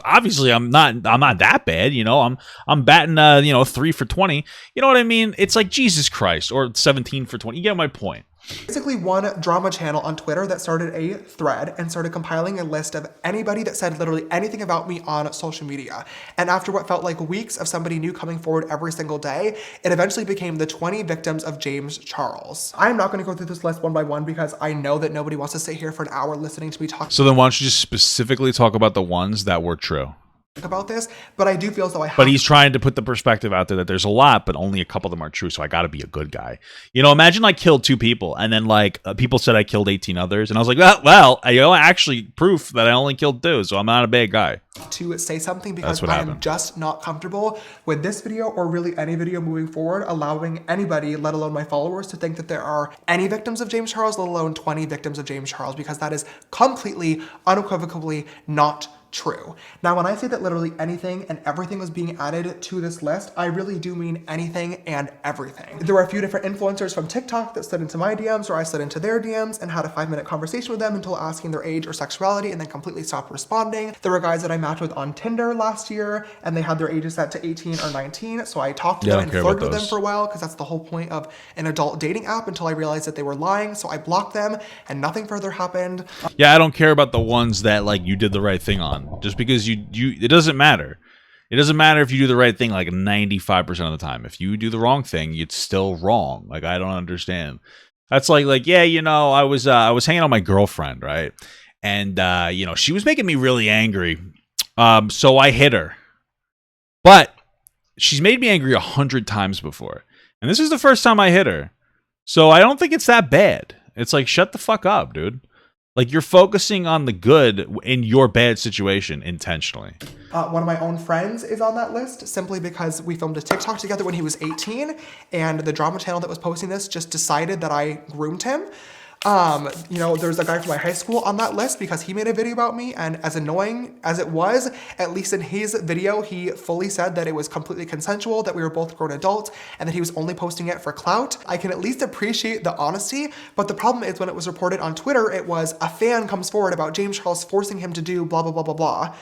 obviously I'm not that bad. You know, I'm batting, you know, 3 for 20. You know what I mean? It's like, Jesus Christ, or 17 for 20. You get my point. Basically one drama channel on Twitter that started a thread and started compiling a list of anybody that said literally anything about me on social media. And after what felt like weeks of somebody new coming forward every single day, it eventually became the 20 victims of James Charles. I'm not going to go through this list one by one because I know that nobody wants to sit here for an hour listening to me talk. So then why don't you just specifically talk about the ones that were true? About this, but I do feel as though I have. But he's trying to put the perspective out there that there's a lot, but only a couple of them are true, so I got to be a good guy. You know, imagine I killed 2 people, and then like people said I killed 18 others, and I was like, well, I actually proof that I only killed 2, so I'm not a bad guy. To say something because I am just not comfortable with this video or really any video moving forward, allowing anybody, let alone my followers, to think that there are any victims of James Charles, let alone 20 victims of James Charles, because that is completely, unequivocally not true. Now, when I say that literally anything and everything was being added to this list, I really do mean anything and everything. There were a few different influencers from TikTok that slid into my DMs, or I slid into their DMs and had a 5-minute conversation with them until asking their age or sexuality and then completely stopped responding. There were guys that I matched with on Tinder last year and they had their ages set to 18 or 19, so I talked to them and flirted with them for a while because that's the whole point of an adult dating app, until I realized that they were lying, so I blocked them and nothing further happened. Yeah, I don't care about the ones that like you did the right thing on. Just because you it doesn't matter. It doesn't matter if you do the right thing like 95% of the time. If you do the wrong thing, it's still wrong. Like, I don't understand. That's like yeah, you know, I was hanging out with my girlfriend, right? And you know, she was making me really angry. So I hit her. But she's made me angry 100 times before. And this is the first time I hit her. So I don't think it's that bad. It's like, shut the fuck up, dude. Like, you're focusing on the good in your bad situation intentionally. One of my own friends is on that list simply because we filmed a TikTok together when he was 18, and the drama channel that was posting this just decided that I groomed him. You know, there's a guy from my high school on that list because he made a video about me, and as annoying as it was, at least in his video, he fully said that it was completely consensual, that we were both grown adults, and that he was only posting it for clout. I can at least appreciate the honesty, but the problem is when it was reported on Twitter, it was a fan comes forward about James Charles forcing him to do blah, blah, blah, blah, blah,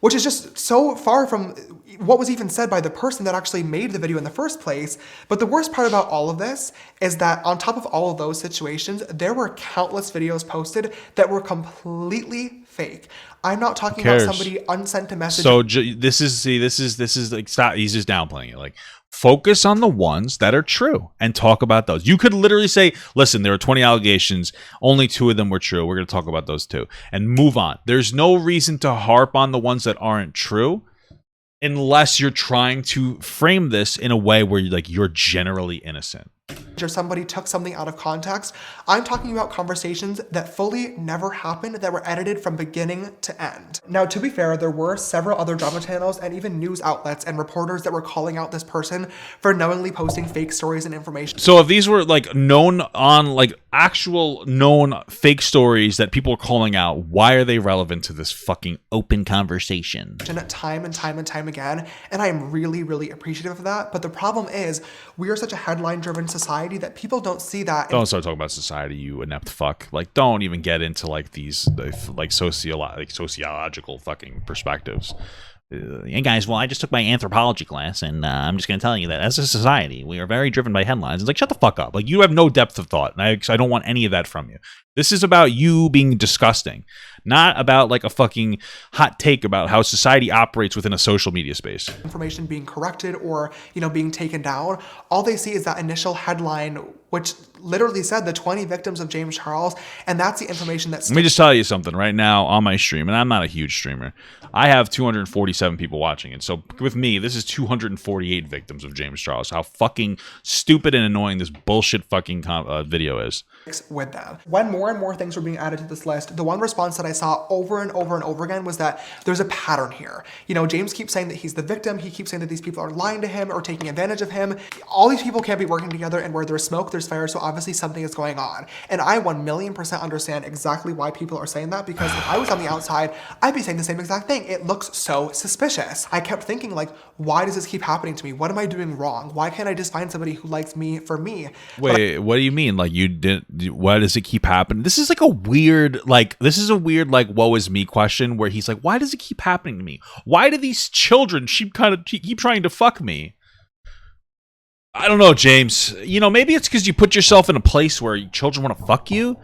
which is just so far from what was even said by the person that actually made the video in the first place. But the worst part about all of this is that on top of all of those situations, there were countless videos posted that were completely fake. I'm not talking about somebody unsent a message. So this is like, stop. He's just downplaying it. Like, focus on the ones that are true and talk about those. You could literally say, listen, there were 20 allegations. Only 2 of them were true. We're going to talk about those 2 and move on. There's no reason to harp on the ones that aren't true unless you're trying to frame this in a way where you're generally innocent. Or somebody took something out of context. I'm talking about conversations that fully never happened, that were edited from beginning to end. Now, to be fair, there were several other drama channels and even news outlets and reporters that were calling out this person for knowingly posting fake stories and information. So if these were like known on like actual known fake stories that people are calling out, why are they relevant to this fucking open conversation? Time and time and time again, and I am really, really appreciative of that. But the problem is, we are such a headline-driven society that people don't see that. Don't start talking about society, you inept fuck. Like, don't even get into like these like sociological fucking perspectives. Hey guys, well, I just took my anthropology class, and I'm just going to tell you that as a society, we are very driven by headlines. It's like, shut the fuck up. Like, you have no depth of thought, and I don't want any of that from you. This is about you being disgusting, not about like a fucking hot take about how society operates within a social media space. Information being corrected or, you know, being taken down. All they see is that initial headline, which literally said the 20 victims of James Charles, and that's the information that's... Let me just tell you something right now on my stream, and I'm not a huge streamer. I have 247 people watching, and so with me, this is 248 victims of James Charles. How fucking stupid and annoying this bullshit fucking video is. With them. When more more and more things were being added to this list, the one response that I saw over and over and over again was that there's a pattern here. You know, James keeps saying that he's the victim. He keeps saying that these people are lying to him or taking advantage of him. All these people can't be working together, and where there's smoke, there's fire, so obviously something is going on. And I 1,000,000% understand exactly why people are saying that, because if I was on the outside, I'd be saying the same exact thing. It looks so suspicious. I kept thinking, like, why does this keep happening to me? What am I doing wrong? Why can't I just find somebody who likes me for me? Wait, what do you mean? Like, you didn't, why does it keep happening? This is like a weird, like, woe is me question where he's like, why does it keep happening to me? Why do these children keep trying to fuck me? I don't know, James. You know, maybe it's because you put yourself in a place where children want to fuck you.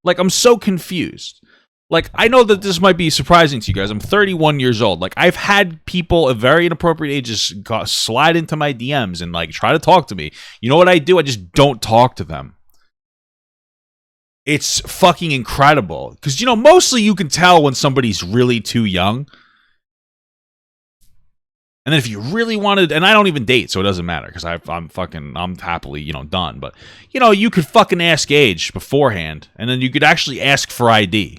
Like, I'm so confused. Like, I know that this might be surprising to you guys. I'm 31 years old. Like, I've had people of very inappropriate ages slide into my DMs and, like, try to talk to me. You know what I do? I just don't talk to them. It's fucking incredible. Because, you know, mostly you can tell when somebody's really too young. And then if you really wanted, and I don't even date, so it doesn't matter, because I'm happily, you know, done. But, you know, you could fucking ask age beforehand, and then you could actually ask for ID.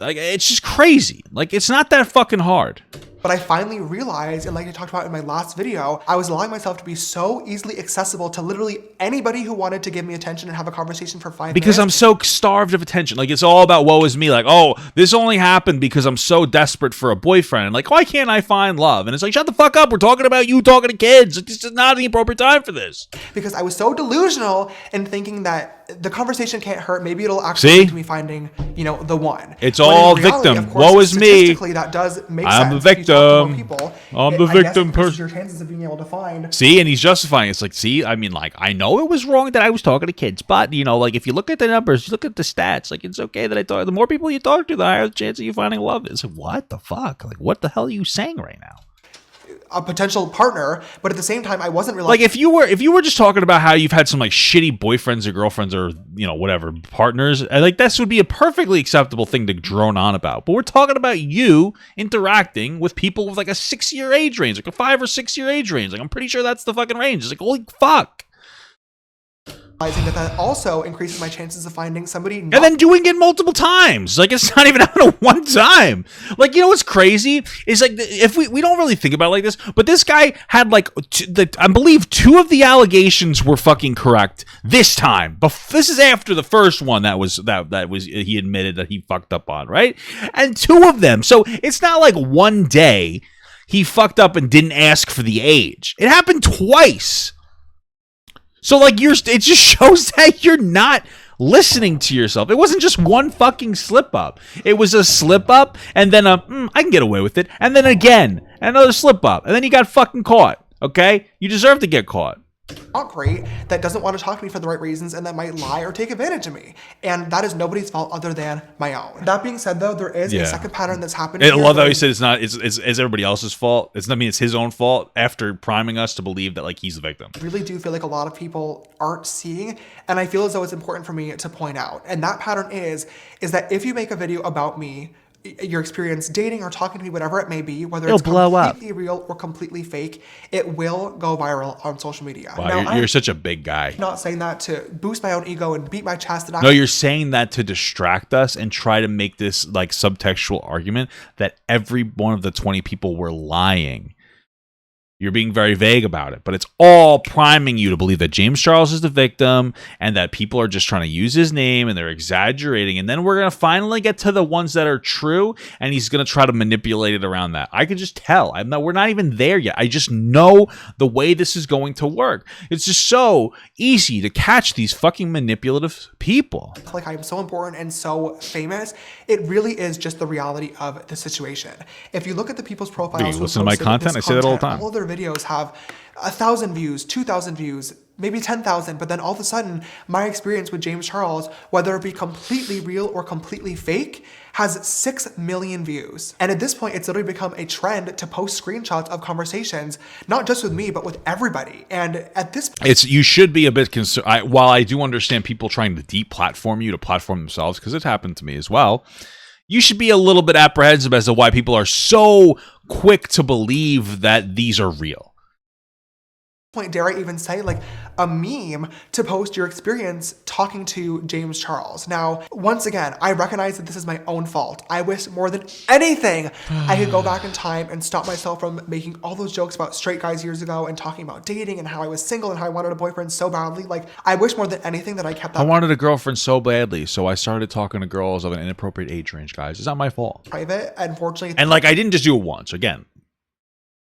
Like, it's just crazy. Like, it's not that fucking hard. But I finally realized, and like I talked about in my last video, I was allowing myself to be so easily accessible to literally anybody who wanted to give me attention and have a conversation for 5 minutes. Because I'm so starved of attention. Like, it's all about woe is me. Like, oh, this only happened because I'm so desperate for a boyfriend. And like, why can't I find love? And it's like, shut the fuck up. We're talking about you talking to kids. Like, this is not the appropriate time for this. Because I was so delusional in thinking that the conversation can't hurt. Maybe it'll actually lead to me finding, you know, the one. It's all reality, victim. Course, woe is me. Statistically, that does make sense. I'm the victim. I'm the victim person. Your chances of being able to find. See, and he's justifying. It's like, see, I mean, like, I know it was wrong that I was talking to kids, but you know, like, if you look at the numbers, you look at the stats, like, it's okay that I talk. The more people you talk to, the higher the chance of you finding love. It's like, what the fuck? Like, what the hell are you saying right now? A potential partner, but at the same time, I wasn't realizing. Like, if you were just talking about how you've had some like shitty boyfriends or girlfriends or, you know, whatever, partners, like, this would be a perfectly acceptable thing to drone on about. But we're talking about you interacting with people with like a 6-year age range, like a 5 or 6 year age range. Like, I'm pretty sure that's the fucking range. It's like, holy fuck. That also increases my chances of finding somebody. And then doing it multiple times. Like, it's not even happening one time. Like, you know what's crazy? Is like, if we don't really think about it like this, but this guy had like, I believe 2 of the allegations were fucking correct this time. But this is after the first one that was he admitted that he fucked up on, right? And 2 of them. So it's not like one day he fucked up and didn't ask for the age. It happened twice. So, like, it just shows that you're not listening to yourself. It wasn't just one fucking slip-up. It was a slip-up, and then I can get away with it, and then again, another slip-up, and then you got fucking caught, okay? You deserve to get caught. Not great, that doesn't want to talk to me for the right reasons, and that might lie or take advantage of me. And that is nobody's fault other than my own. That being said, though, there is a second pattern that's happening. I love how he said it's everybody else's fault. I mean, it's his own fault after priming us to believe that, like, he's the victim. I really do feel like a lot of people aren't seeing, and I feel as though it's important for me to point out. And that pattern is that if you make a video about me, your experience dating or talking to me, whatever it may be, whether it's completely real or completely fake, it will go viral on social media. Wow, now, you're such a big guy. I'm not saying that to boost my own ego and beat my chest. No, you're saying that to distract us and try to make this like subtextual argument that every one of the 20 people were lying. You're being very vague about it, but it's all priming you to believe that James Charles is the victim and that people are just trying to use his name and they're exaggerating. And then we're going to finally get to the ones that are true, and he's going to try to manipulate it around that. I can just tell. We're not even there yet. I just know the way this is going to work. It's just so easy to catch these fucking manipulative people. Like, I'm so important and so famous. It really is just the reality of the situation. If you look at the people's profiles, listen to my content. I say that all the time. All their videos have 1,000 views, 2,000 views, maybe 10,000, but then all of a sudden, my experience with James Charles, whether it be completely real or completely fake, has 6 million views. And at this point, it's literally become a trend to post screenshots of conversations, not just with me, but with everybody. And at this point, you should be a bit concerned. While I do understand people trying to deplatform you to platform themselves, because it happened to me as well, you should be a little bit apprehensive as to why people are so quick to believe that these are real. point, dare I even say, like a meme to post your experience talking to James Charles. Now, once again, I recognize that this is my own fault. I wish more than anything I could go back in time and stop myself from making all those jokes about straight guys years ago and talking about dating and how I was single and how I wanted a boyfriend so badly. Like, I wish more than anything that I kept that. I wanted a girlfriend so badly, so I started talking to girls of an inappropriate age range, guys. It's not my fault. Private, unfortunately. And like, I didn't just do it once. Again,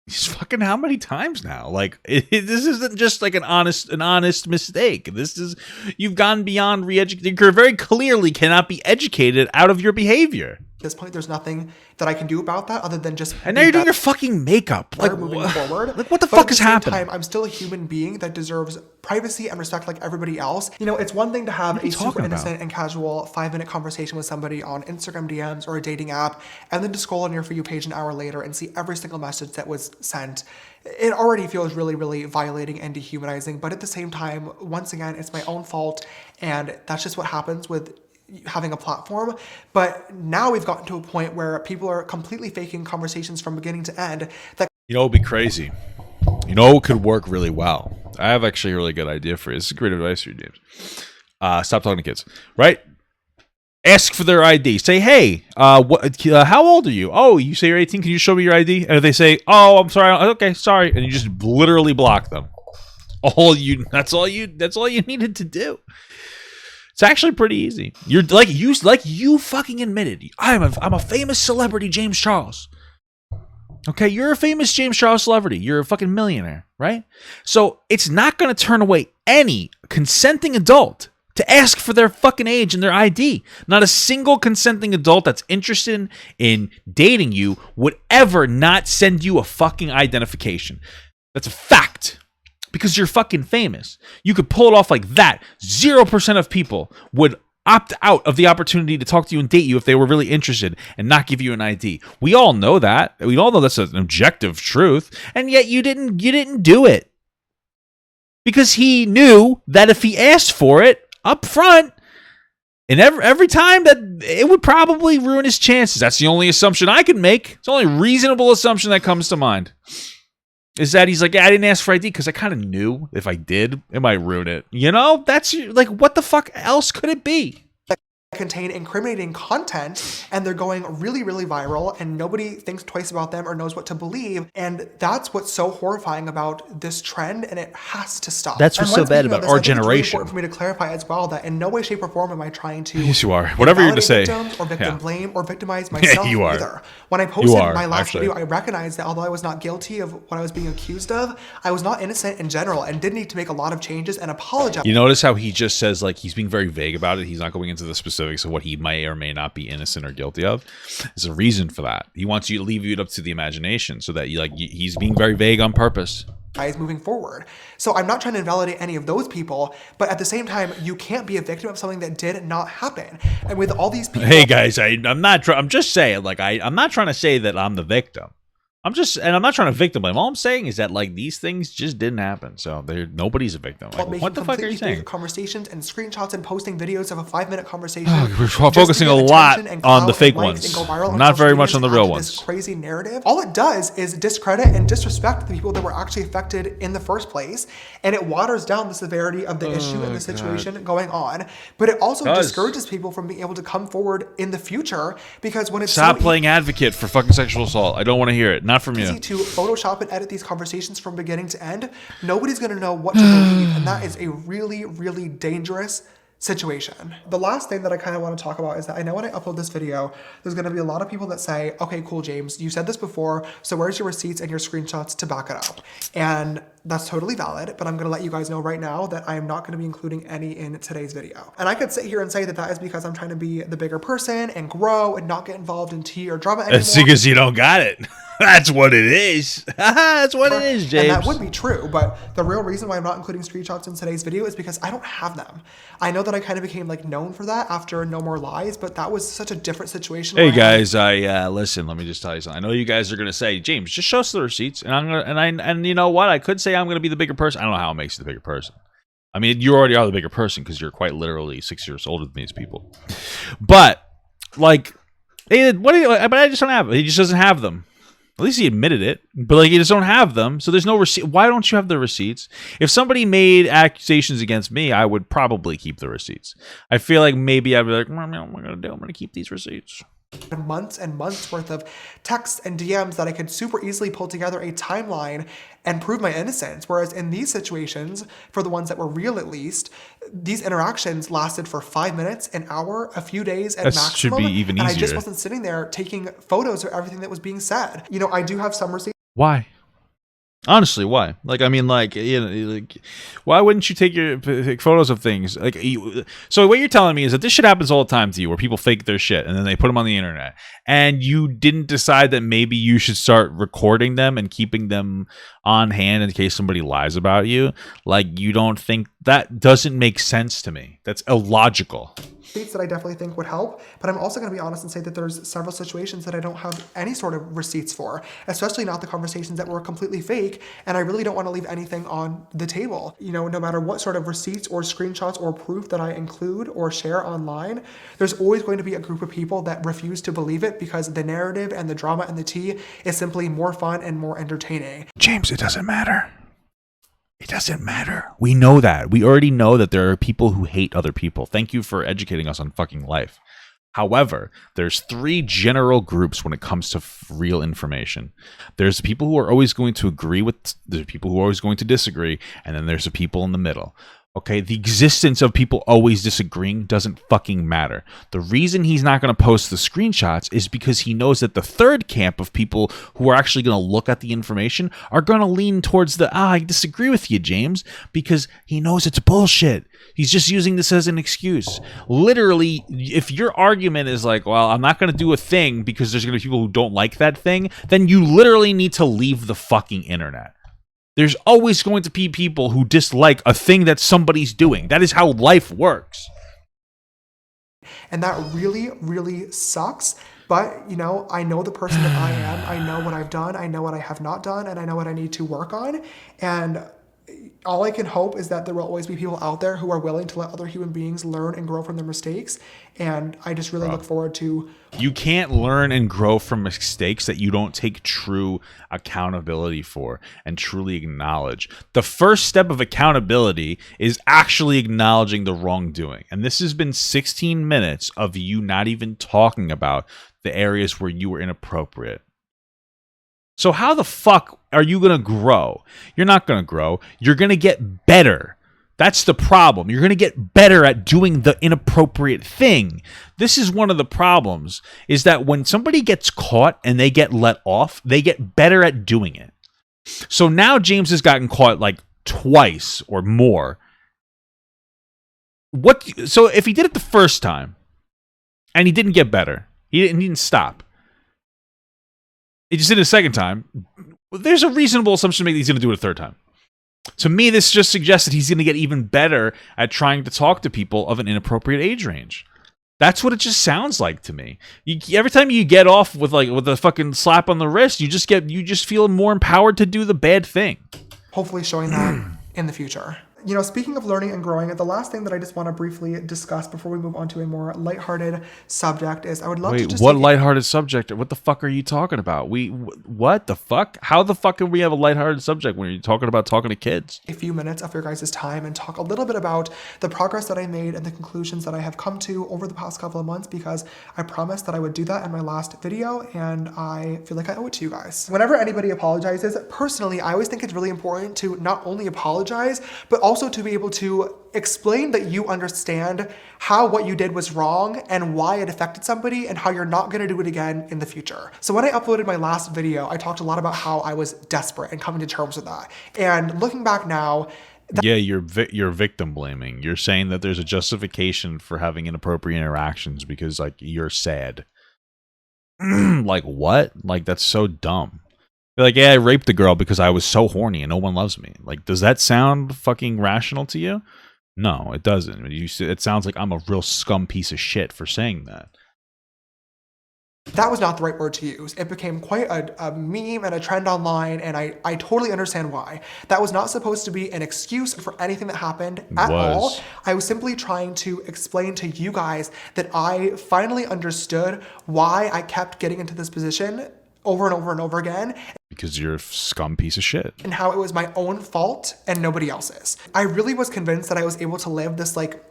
he's fucking how many times now? Like, this isn't just like an honest mistake. This is, you've gone beyond re-educating. You very clearly cannot be educated out of your behavior. At this point, there's nothing that I can do about that other than just. And now you're doing your fucking makeup. Like, moving forward. Like, what the fuck is happening? Time, I'm still a human being that deserves privacy and respect like everybody else. You know, it's one thing to have a super innocent and casual 5-minute conversation with somebody on Instagram DMs or a dating app, and then to scroll on your For You page an hour later and see every single message that was sent. It already feels really, really violating and dehumanizing. But at the same time, once again, it's my own fault, and that's just what happens with having a platform. But now we've gotten to a point where people are completely faking conversations from beginning to end. That, you know, it'd be crazy. You know, it could work really well. I have actually a really good idea for you. This is great advice for you, James. Stop talking to kids, right? Ask for their ID. Say, hey, how old are you? Oh, you say you're 18. Can you show me your ID? And if they say, oh, I'm sorry. Okay, sorry. And you just literally block them. That's all you needed to do. It's actually pretty easy. You're like you fucking admitted. I'm a famous celebrity, James Charles. Okay, you're a famous James Charles celebrity. You're a fucking millionaire, right? So it's not going to turn away any consenting adult to ask for their fucking age and their ID. Not a single consenting adult that's interested in dating you would ever not send you a fucking identification. That's a fact. Because you're fucking famous. You could pull it off like that. 0% of people would opt out of the opportunity to talk to you and date you if they were really interested and not give you an ID. We all know that. We all know that's an objective truth. And yet you didn't do it. Because he knew that if he asked for it up front, and every time, that it would probably ruin his chances. That's the only assumption I can make. It's the only reasonable assumption that comes to mind. Is that he's like, yeah, I didn't ask for ID because I kind of knew if I did, it might ruin it. You know, that's like, what the fuck else could it be? Contain incriminating content, and they're going really, really viral, and nobody thinks twice about them or knows what to believe. And that's what's so horrifying about this trend, and it has to stop. That's what's so bad about our generation. It's really important for me to clarify as well that in no way, shape, or form am I trying to yes, you are. Whatever you're to say, or victim blame or victimize myself you are. Either. When I posted my last video, I recognized that although I was not guilty of what I was being accused of, I was not innocent in general and did need to make a lot of changes and apologize. You notice how he just says, like, he's being very vague about it. He's not going into the specifics of what he may or may not be innocent or guilty of. There's a reason for that. He wants you to leave it up to the imagination so that he's being very vague on purpose. Moving forward. So I'm not trying to invalidate any of those people, but at the same time, you can't be a victim of something that did not happen. And with all these people, hey guys, I'm just saying, like, I'm not trying to say that I'm the victim. I'm not trying to victim blame. All I'm saying is that, like, these things just didn't happen. So nobody's a victim. Like, what the fuck are you saying? Conversations and screenshots and posting videos of a 5-minute conversation. We're focusing a lot on the fake ones, not very much on the real ones. This crazy narrative. All it does is discredit and disrespect the people that were actually affected in the first place, and it waters down the severity of the issue and the situation going on. But it also discourages people from being able to come forward in the future, because when it's stop playing advocate for fucking sexual assault. I don't want to hear it. Not from you. Easy to Photoshop and edit these conversations from beginning to end. Nobody's going to know what to believe, and that is a really, really dangerous situation. The last thing that I kind of want to talk about is that I know when I upload this video, there's going to be a lot of people that say, okay, cool, James, you said this before, so where's your receipts and your screenshots to back it up? And that's totally valid, but I'm going to let you guys know right now that I am not going to be including any in today's video. And I could sit here and say that is because I'm trying to be the bigger person and grow and not get involved in tea or drama anymore. That's because you don't got it. That's what it is. That's what it is, James. And that would be true, but the real reason why I'm not including screenshots in today's video is because I don't have them. I know that I kind of became like known for that after No More Lies, but that was such a different situation. Hey guys, listen, let me just tell you something. I know you guys are gonna say, James, just show us the receipts, and you know what? I could say I'm gonna be the bigger person. I don't know how it makes you the bigger person. I mean, you already are the bigger person because you're quite literally 6 years older than these people. But like, but I just don't have it. He just doesn't have them. At least he admitted it, but like you just don't have them, so there's no receipt. Why don't you have the receipts? If somebody made accusations against me, I would probably keep the receipts. I feel like maybe I'd be like, what am I gonna do? I'm gonna keep these receipts. Months and months worth of texts and DMs that I could super easily pull together a timeline and prove my innocence. Whereas in these situations, for the ones that were real at least, these interactions lasted for 5 minutes, an hour, a few days at maximum. Should be even easier. And I just wasn't sitting there taking photos of everything that was being said. You know, I do have some receipts. Why? Honestly, why? Like, I mean, like, you know, like, why wouldn't you take photos of things? Like, so what you're telling me is that this shit happens all the time to you, where people fake their shit and then they put them on the internet, and you didn't decide that maybe you should start recording them and keeping them on hand in case somebody lies about you. Like, you don't think that doesn't make sense to me. That's illogical. That I definitely think would help, but I'm also going to be honest and say that there's several situations that I don't have any sort of receipts for, especially not the conversations that were completely fake, and I really don't want to leave anything on the table. You know, no matter what sort of receipts or screenshots or proof that I include or share online, there's always going to be a group of people that refuse to believe it because the narrative and the drama and the tea is simply more fun and more entertaining. James, it doesn't matter. It doesn't matter. We know that. We already know that there are people who hate other people. Thank you for educating us on fucking life. However, there's 3 general groups when it comes to real information. There's the people who are always going to agree with, there's people who are always going to disagree, and then there's the people in the middle. Okay, the existence of people always disagreeing doesn't fucking matter. The reason he's not going to post the screenshots is because he knows that the third camp of people who are actually going to look at the information are going to lean towards the, I disagree with you, James, because he knows it's bullshit. He's just using this as an excuse. Literally, if your argument is like, well, I'm not going to do a thing because there's going to be people who don't like that thing, then you literally need to leave the fucking internet. There's always going to be people who dislike a thing that somebody's doing. That is how life works. And that really, really sucks. But, you know, I know the person that I am. I know what I've done. I know what I have not done. And I know what I need to work on. And all I can hope is that there will always be people out there who are willing to let other human beings learn and grow from their mistakes. And I just really look forward to... You can't learn and grow from mistakes that you don't take true accountability for and truly acknowledge. The first step of accountability is actually acknowledging the wrongdoing. And this has been 16 minutes of you not even talking about the areas where you were inappropriate. So how the fuck are you going to grow? You're not going to grow. You're going to get better. That's the problem. You're going to get better at doing the inappropriate thing. This is one of the problems, is that when somebody gets caught and they get let off, they get better at doing it. So now James has gotten caught like twice or more. So if he did it the first time and he didn't get better, he didn't stop. He just did it a second time. There's a reasonable assumption to make that he's going to do it a third time. To me, this just suggests that he's going to get even better at trying to talk to people of an inappropriate age range. That's what it just sounds like to me. Every time you get off with a fucking slap on the wrist, you just feel more empowered to do the bad thing. Hopefully showing that in the future. You know, speaking of learning and growing, the last thing that I just want to briefly discuss before we move on to a more lighthearted subject is I would love to just... What lighthearted subject? What the fuck are you talking about? What the fuck? How the fuck can we have a lighthearted subject when you're talking about talking to kids? A few minutes of your guys' time and talk a little bit about the progress that I made and the conclusions that I have come to over the past couple of months, because I promised that I would do that in my last video and I feel like I owe it to you guys. Whenever anybody apologizes, personally, I always think it's really important to not only apologize, but also to be able to explain that you understand how what you did was wrong and why it affected somebody and how you're not going to do it again in the future. So when I uploaded my last video, I talked a lot about how I was desperate and coming to terms with that. And looking back now, you're victim blaming. You're saying that there's a justification for having inappropriate interactions because like you're sad. Like what? Like that's so dumb. Like, yeah, I raped a girl because I was so horny and no one loves me. Like, does that sound fucking rational to you? No, it doesn't. It sounds like I'm a real scum piece of shit for saying that. That was not the right word to use. It became quite a meme and a trend online, and I totally understand why. That was not supposed to be an excuse for anything that happened at all. I was simply trying to explain to you guys that I finally understood why I kept getting into this position over and over and over again. Because you're a scum piece of shit. And how it was my own fault and nobody else's. I really was convinced that I was able to live this like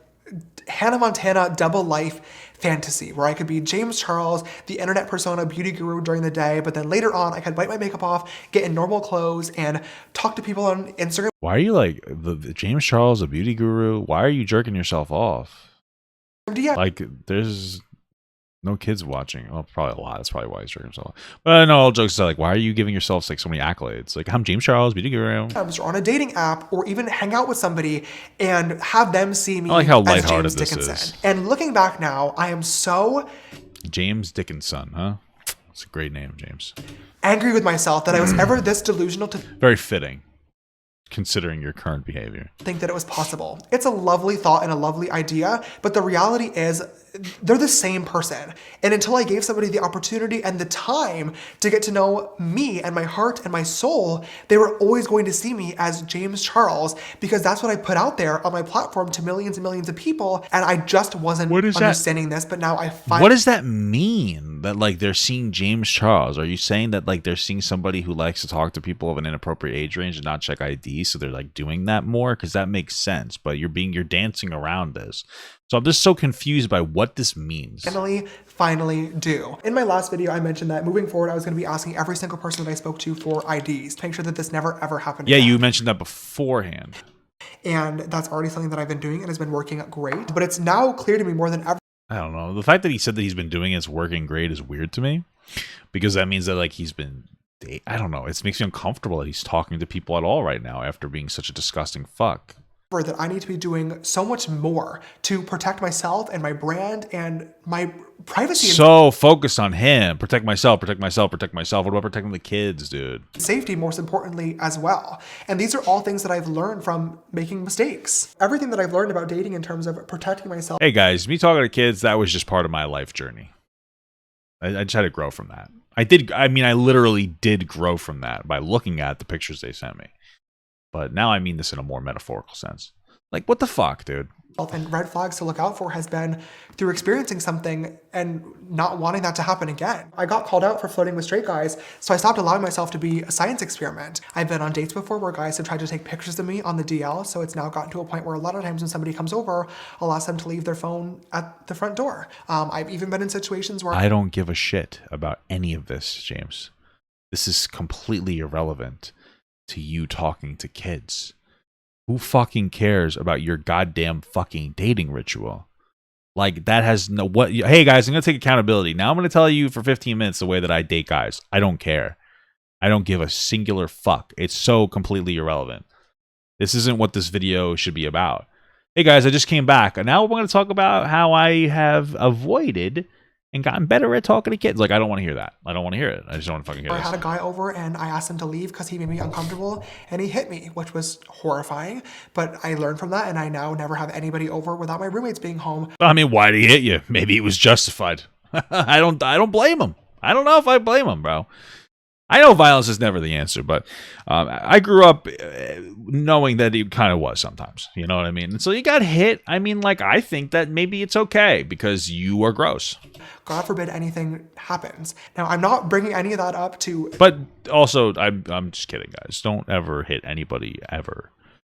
Hannah Montana double life fantasy where I could be James Charles, the internet persona beauty guru during the day, but then later on I could wipe my makeup off, get in normal clothes, and talk to people on Instagram. Why are you like the James Charles, a beauty guru? Why are you jerking yourself off? Yeah. Like there's no kids watching. Well, probably a lot. That's probably why he's jerking himself. But no, all jokes aside, like, why are you giving yourself like so many accolades? Like, I'm James Charles, beauty guru. Or on a dating app, or even hang out with somebody and have them see me. I like how as lighthearted James this Dickinson. is. And looking back now, I am so James Dickinson, huh? It's a great name, James. Angry with myself that I was ever this delusional to very fitting, considering your current behavior. Think that it was possible. It's a lovely thought and a lovely idea, but the reality is they're the same person. And until I gave somebody the opportunity and the time to get to know me and my heart and my soul, they were always going to see me as James Charles because that's what I put out there on my platform to millions and millions of people. And I just wasn't understanding this, but now I find. What does that mean? That like they're seeing James Charles? Are you saying that like they're seeing somebody who likes to talk to people of an inappropriate age range and not check ID, so they're like doing that more? Because that makes sense, but you're dancing around this. So I'm just so confused by what this means. Finally do. In my last video, I mentioned that moving forward, I was going to be asking every single person that I spoke to for IDs to make sure that this never ever happened again. Yeah, you mentioned that beforehand. And that's already something that I've been doing and has been working great. But it's now clear to me more than ever. I don't know. The fact that he said that he's been doing it's working great is weird to me because that means that like he's been, I don't know. It makes me uncomfortable that he's talking to people at all right now after being such a disgusting fuck. That I need to be doing so much more to protect myself and my brand and my privacy. So focused on him. Protect myself, protect myself, protect myself. What about protecting the kids, dude? Safety, most importantly, as well. And these are all things that I've learned from making mistakes. Everything that I've learned about dating in terms of protecting myself. Hey guys, me talking to kids, that was just part of my life journey. I just had to grow from that. I literally did grow from that by looking at the pictures they sent me. But now I mean this in a more metaphorical sense. Like, what the fuck, dude? And red flags to look out for has been through experiencing something and not wanting that to happen again. I got called out for flirting with straight guys, so I stopped allowing myself to be a science experiment. I've been on dates before where guys have tried to take pictures of me on the DL, so it's now gotten to a point where a lot of times when somebody comes over, I'll ask them to leave their phone at the front door. I've even been in situations where I don't give a shit about any of this, James. This is completely irrelevant to you talking to kids. Who fucking cares about your goddamn fucking dating ritual? Like, that has no what. Hey guys, I'm gonna take accountability. Now I'm gonna tell you for 15 minutes the way that I date guys. I don't care. I don't give a singular fuck. It's so completely irrelevant. This isn't what this video should be about. Hey guys, I just came back, and now we're gonna talk about how I have avoided and gotten better at talking to kids. Like, I don't want to hear that. I don't want to hear it. I just don't want to fucking hear it. I had a guy over and I asked him to leave because he made me uncomfortable and he hit me, which was horrifying. But I learned from that and I now never have anybody over without my roommates being home. I mean, why did he hit you? Maybe it was justified. I don't blame him. I don't know if I blame him, bro. I know violence is never the answer, but I grew up knowing that it kind of was sometimes. You know what I mean? And so you got hit. I mean, like, I think that maybe it's okay because you are gross. God forbid anything happens. Now, I'm not bringing any of that up to... But also, I'm just kidding, guys. Don't ever hit anybody, ever.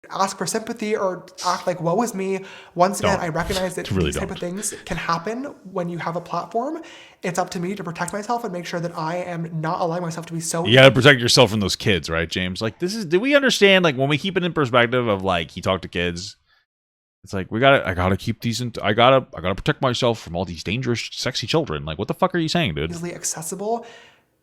Ask for sympathy or act like woe is me. Once again, I recognize that these type of things can happen when you have a platform. It's up to me to protect myself and make sure that I am not allowing myself to be so... You gotta protect yourself from those kids, right, James? Like, do we understand, like, when we keep it in perspective of, like, he talked to kids, it's like, I gotta keep these, I gotta protect myself from all these dangerous, sexy children. Like, what the fuck are you saying, dude? Easily accessible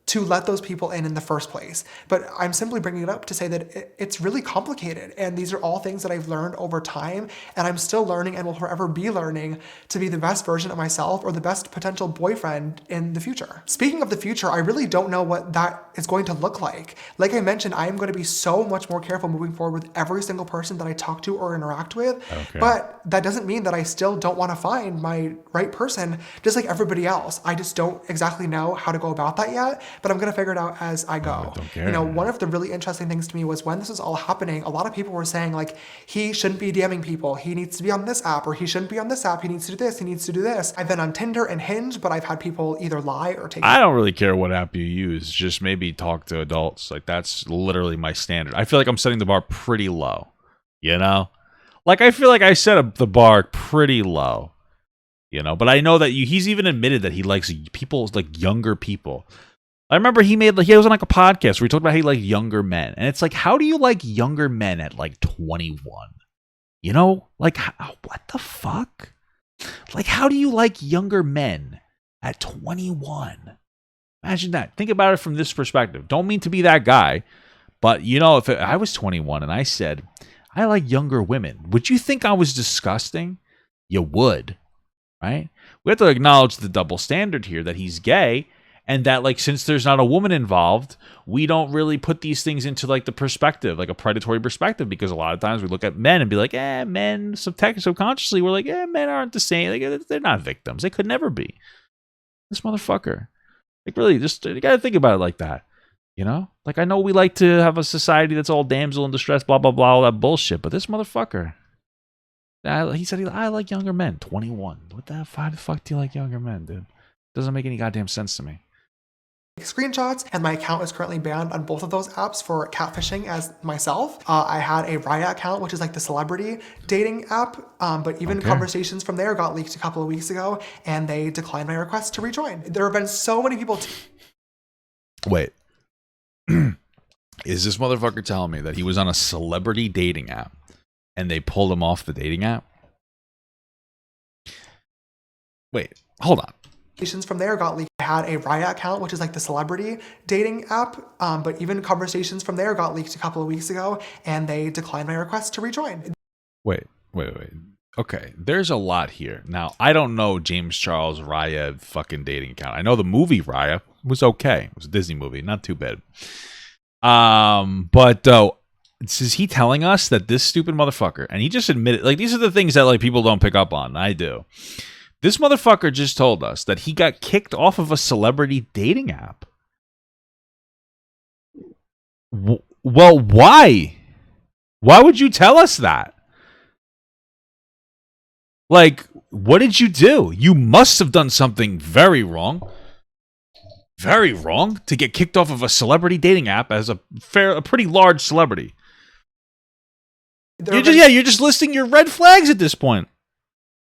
to let those people in the first place. But I'm simply bringing it up to say that it's really complicated. And these are all things that I've learned over time. And I'm still learning and will forever be learning to be the best version of myself or the best potential boyfriend in the future. Speaking of the future, I really don't know what that is going to look like. Like I mentioned, I am going to be so much more careful moving forward with every single person that I talk to or interact with. Okay. But that doesn't mean that I still don't want to find my right person, just like everybody else. I just don't exactly know how to go about that yet. but I'm going to figure it out as I go. I don't care. You know, one of the really interesting things to me was when this was all happening, a lot of people were saying like, he shouldn't be DMing people. He needs to be on this app, or he shouldn't be on this app. He needs to do this. He needs to do this. I've been on Tinder and Hinge, but I've had people either lie or take. I don't really care what app you use. Just maybe talk to adults. Like, that's literally my standard. I feel like I'm setting the bar pretty low. You know? Like, I feel like I set the bar pretty low. You know? But I know that he's even admitted that he likes people, like younger people. I remember he was on like a podcast where he talked about how he liked younger men. And it's like, how do you like younger men at like 21? You know? Like, what the fuck? Like, how do you like younger men at 21? Imagine that. Think about it from this perspective. Don't mean to be that guy, but you know, if I was 21 and I said, I like younger women, would you think I was disgusting? You would, right? We have to acknowledge the double standard here that he's gay, and that, like, since there's not a woman involved, we don't really put these things into, like, the perspective, like a predatory perspective, because a lot of times we look at men and be like, men, subconsciously, we're like, men aren't the same. Like, they're not victims. They could never be. This motherfucker. Like, really, just, you gotta think about it like that. You know? Like, I know we like to have a society that's all damsel in distress, blah, blah, blah, all that bullshit, but this motherfucker, he said, I like younger men, 21. What the fuck do you like younger men, dude? Doesn't make any goddamn sense to me. Screenshots, and my account is currently banned on both of those apps for catfishing as myself. I had a Raya account, which is like the celebrity dating app, but even conversations from there got leaked a couple of weeks ago, and they declined my request to rejoin. There have been so many people. Wait. Is this motherfucker telling me that he was on a celebrity dating app and they pulled him off the dating app? Wait, hold on. From there got leaked. I had a Raya account, which is like the celebrity dating app, but even conversations from there got leaked a couple of weeks ago, and they declined my request to rejoin. Wait. Okay, there's a lot here. Now, I don't know James Charles Raya fucking dating account. I know the movie Raya was okay. It was a Disney movie, not too bad. But is he telling us that this stupid motherfucker, and he just admitted, like, these are the things that, like, people don't pick up on. I do. This motherfucker just told us that he got kicked off of a celebrity dating app. Well, why? Why would you tell us that? Like, what did you do? You must have done something very wrong. Very wrong to get kicked off of a celebrity dating app as a pretty large celebrity. You're just listing your red flags at this point.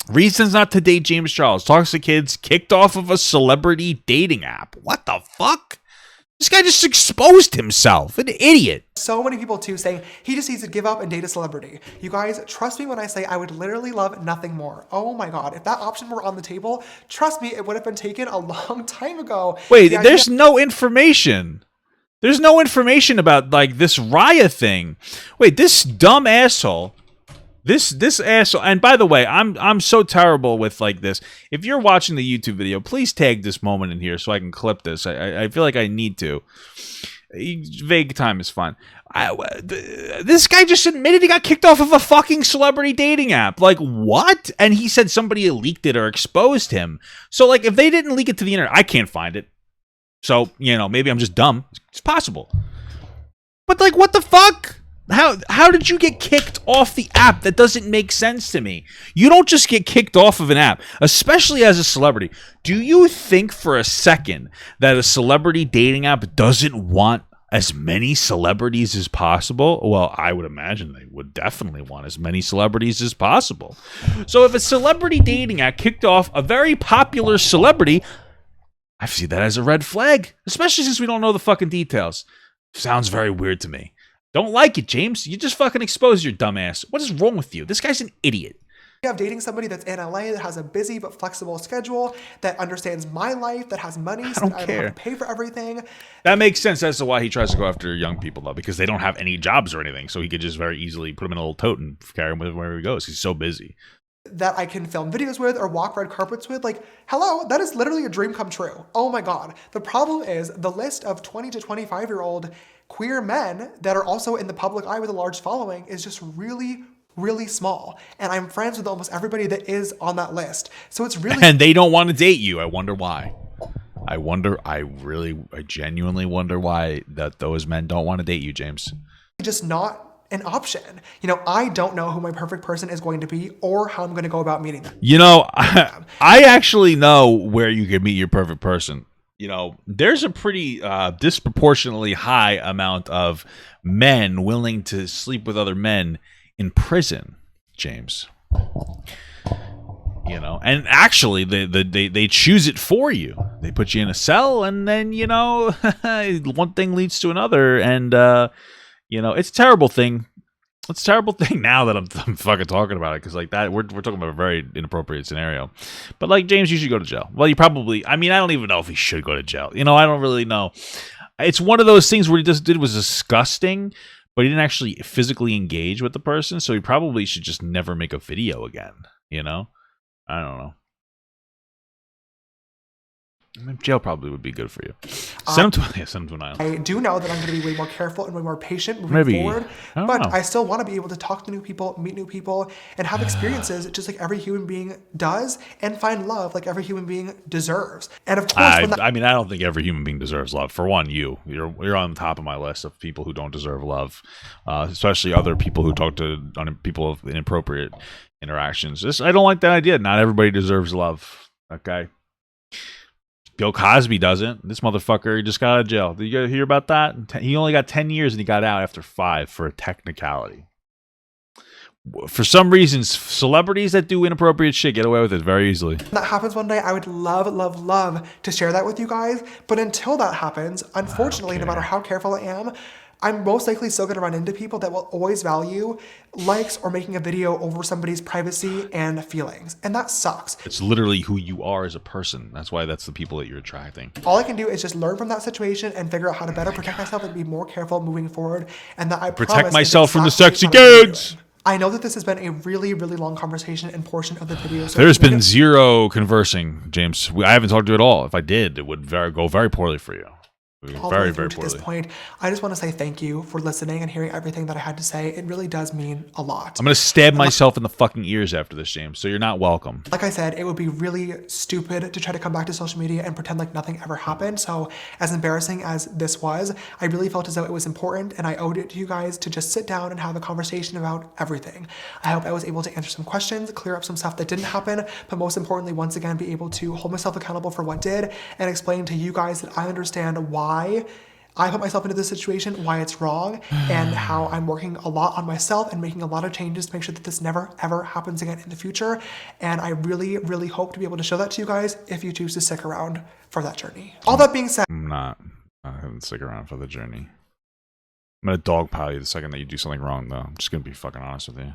Reasons not to date James Charles. Talks to kids. Kicked off of a celebrity dating app. What the fuck? This guy just exposed himself. An idiot. So many people too saying he just needs to give up and date a celebrity. You guys, trust me when I say I would literally love nothing more. Oh my God. If that option were on the table, trust me, it would have been taken a long time ago. Wait, there's no information. There's no information about, like, this Raya thing. Wait, this dumb asshole. This asshole, and by the way, I'm so terrible with, like, this. If you're watching the YouTube video, please tag this moment in here so I can clip this. I feel like I need to. Vague time is fine. This guy just admitted he got kicked off of a fucking celebrity dating app. Like, what? And he said somebody leaked it or exposed him. So, like, if they didn't leak it to the internet, I can't find it. So, you know, maybe I'm just dumb. It's possible. But, like, what the fuck? How did you get kicked off the app? That doesn't make sense to me. You don't just get kicked off of an app, especially as a celebrity. Do you think for a second that a celebrity dating app doesn't want as many celebrities as possible? Well, I would imagine they would definitely want as many celebrities as possible. So if a celebrity dating app kicked off a very popular celebrity, I see that as a red flag, especially since we don't know the fucking details. Sounds very weird to me. Don't like it, James. You just fucking exposed your dumb ass. What is wrong with you? This guy's an idiot. You have dating somebody that's in LA that has a busy but flexible schedule, that understands my life, that has money, so I don't have to pay for everything. That makes sense as to why he tries to go after young people, though, because they don't have any jobs or anything, so he could just very easily put them in a little tote and carry them with him wherever he goes. He's so busy. That I can film videos with or walk red carpets with. Like, hello, that is literally a dream come true. Oh my God. The problem is the list of 20 to 25-year-old queer men that are also in the public eye with a large following is just really, really small. And I'm friends with almost everybody that is on that list. So it's really... And they don't want to date you. I wonder why. I genuinely wonder why those men don't want to date you, James. Just not an option. You know, I don't know who my perfect person is going to be or how I'm going to go about meeting them. You know, I actually know where you can meet your perfect person. You know, there's a pretty disproportionately high amount of men willing to sleep with other men in prison, James. You know, and actually they choose it for you. They put you in a cell, and then, you know, one thing leads to another, and you know, it's a terrible thing. It's a terrible thing now that I'm fucking talking about it, because like that we're talking about a very inappropriate scenario. But like, James, you should go to jail. Well, you probably, I mean, I don't even know if he should go to jail. You know, I don't really know. It's one of those things where he just did was disgusting, but he didn't actually physically engage with the person, so he probably should just never make a video again. You know, I don't know. Jail probably would be good for you. Send him to an island. I do know that I'm going to be way more careful and way more patient moving forward, but I still want to be able to talk to new people, meet new people, and have experiences just like every human being does, and find love like every human being deserves. And of course, I mean, I don't think every human being deserves love. For one, you're on the top of my list of people who don't deserve love, especially other people who talk to people of inappropriate interactions. I don't like that idea. Not everybody deserves love. Okay. Bill Cosby doesn't. This motherfucker, he just got out of jail. Did you hear about that? He only got 10 years and he got out after 5 for a technicality. For some reasons, celebrities that do inappropriate shit get away with it very easily. When that happens one day, I would love to share that with you guys. But until that happens, unfortunately, no matter how careful I am, I'm most likely still going to run into people that will always value likes or making a video over somebody's privacy and feelings. And that sucks. It's literally who you are as a person. That's why that's the people that you're attracting. All I can do is just learn from that situation and figure out how to better protect myself and be more careful moving forward. And that I protect myself from the sexy dudes. I know that this has been a really long conversation and portion of the video. So there's been zero conversing, James. I haven't talked to you at all. If I did, it would go very poorly for you. Very poorly. To this point, I just want to say thank you for listening and hearing everything that I had to say. It really does mean a lot. I'm going to stab myself in the fucking ears after this, James, so you're not welcome. Like I said, it would be really stupid to try to come back to social media and pretend like nothing ever happened. So as embarrassing as this was, I really felt as though it was important and I owed it to you guys to just sit down and have a conversation about everything. I hope I was able to answer some questions, clear up some stuff that didn't happen, but most importantly, once again, be able to hold myself accountable for what did and explain to you guys that I understand why I put myself into this situation, why it's wrong, and how I'm working a lot on myself and making a lot of changes to make sure that this never, ever happens again in the future. And I really hope to be able to show that to you guys if you choose to stick around for that journey. All that being said, I'm not going to stick around for the journey. I'm going to dogpile you the second that you do something wrong, though. I'm just going to be fucking honest with you.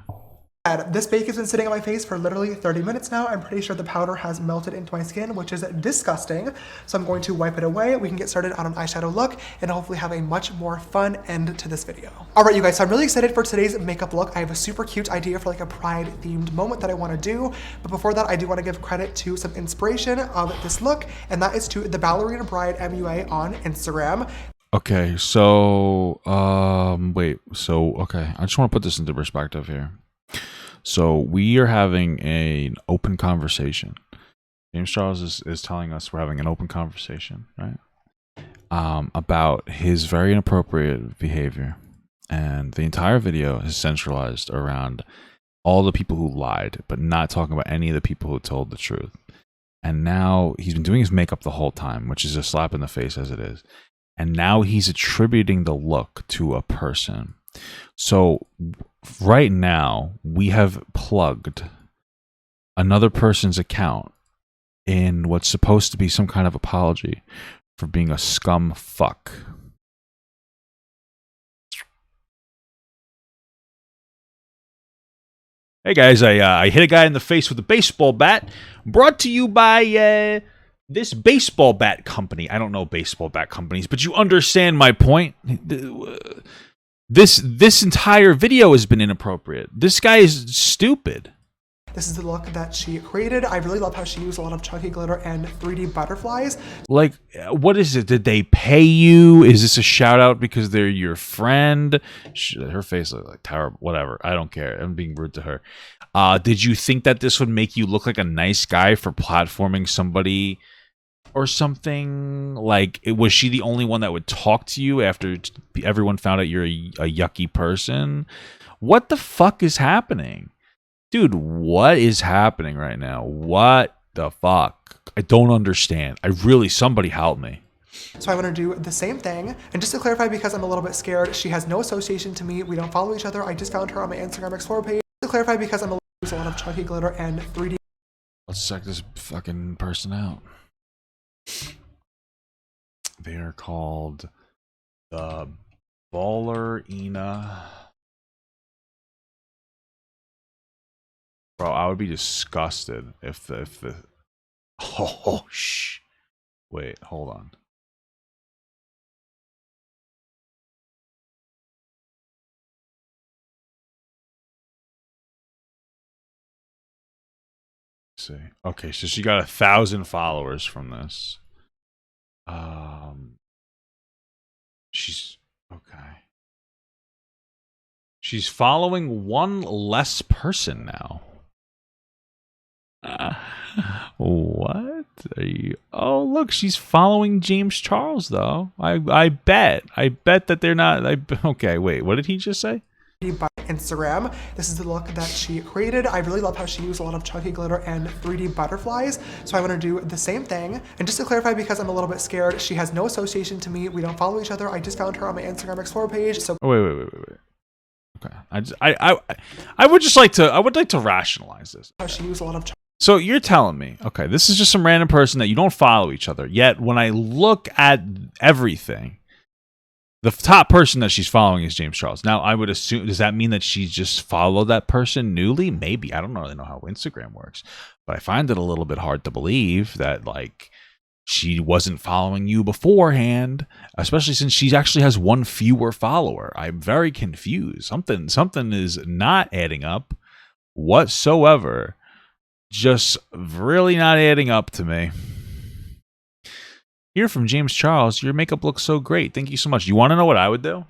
This bake has been sitting on my face for literally 30 minutes now. I'm pretty sure the powder has melted into my skin, which is disgusting. So I'm going to wipe it away. We can get started on an eyeshadow look and hopefully have a much more fun end to this video. All right, you guys, so I'm really excited for today's makeup look. I have a super cute idea for like a pride themed moment that I want to do. But before that, I do want to give credit to some inspiration of this look, and that is to the Ballerina Bride MUA on Instagram. Okay, so, okay. I just want to put this into perspective here. So we are having an open conversation. James Charles is telling us we're having an open conversation, right? About his very inappropriate behavior. And the entire video is centralized around all the people who lied, but not talking about any of the people who told the truth. And now he's been doing his makeup the whole time, which is a slap in the face as it is. And now he's attributing the look to a person. So right now we have plugged another person's account in what's supposed to be some kind of apology for being a scum fuck. Hey guys, I hit a guy in the face with a baseball bat, brought to you by this baseball bat company. I don't know baseball bat companies, but you understand my point. This entire video has been inappropriate. This guy is stupid. This is the look that she created. I really love how she used a lot of chunky glitter and 3D butterflies. Like, what is it? Did they pay you? Is this a shout out because they're your friend? Her face looked like terrible. Whatever. I don't care. I'm being rude to her. Did you think that this would make you look like a nice guy for platforming somebody or something? Like, was she the only one that would talk to you after everyone found out you're a yucky person? What the fuck is happening? Dude, what is happening right now? What the fuck? I don't understand. Somebody help me. So I want to do the same thing. And just to clarify, because I'm a little bit scared, she has no association to me. We don't follow each other. I just found her on my Instagram Explore page. To clarify, because I'm a lot of chunky glitter and 3D. Let's check this fucking person out. They are called the Ballerina. Bro, I would be disgusted if the oh shh. Wait, hold on. Let's see. Okay, so she got 1,000 followers from this. She's okay. She's following one less person now. What are you? Oh, look, she's following James Charles though. I bet that they're not. Okay, wait, what did he just say? By Instagram. This is the look that she created. I really love how she used a lot of chunky glitter and 3D butterflies. So I want to do the same thing. And just to clarify, because I'm a little bit scared, she has no association to me. We don't follow each other. I just found her on my Instagram Explore page. So wait. Okay, I would just like to rationalize this. She used a lot of. So you're telling me, okay, this is just some random person that you don't follow each other. Yet when I look at everything, the top person that she's following is James Charles. Now, I would assume, does that mean that she just followed that person newly? Maybe. I don't really know how Instagram works. But I find it a little bit hard to believe that, like, she wasn't following you beforehand, especially since she actually has one fewer follower. I'm very confused. Something is not adding up whatsoever. Just really not adding up to me. Here from James Charles, your makeup looks so great. Thank you so much. You want to know what I would do?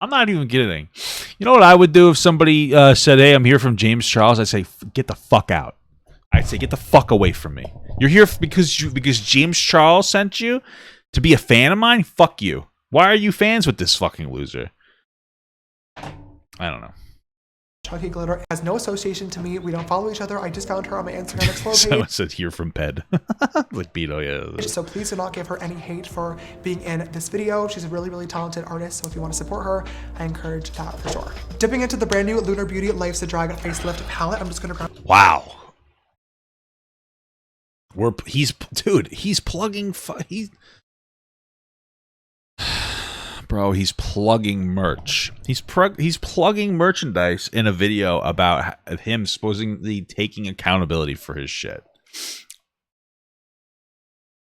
I'm not even kidding. You know what I would do if somebody said, hey, I'm here from James Charles? I'd say, get the fuck out. I'd say, get the fuck away from me. You're here because James Charles sent you to be a fan of mine? Fuck you. Why are you fans with this fucking loser? I don't know. Chunky glitter has no association to me. We don't follow each other. I just found her on my Instagram Explore page. Someone said here from Ped. Like Beto, yeah. So please do not give her any hate for being in this video. She's a really, really talented artist. So if you want to support her, I encourage that for sure. Dipping into the brand new Lunar Beauty Life's a Drag facelift palette. I'm just going to grab. Wow. He's plugging. Bro, he's plugging merch. He's plugging merchandise in a video about him supposedly taking accountability for his shit.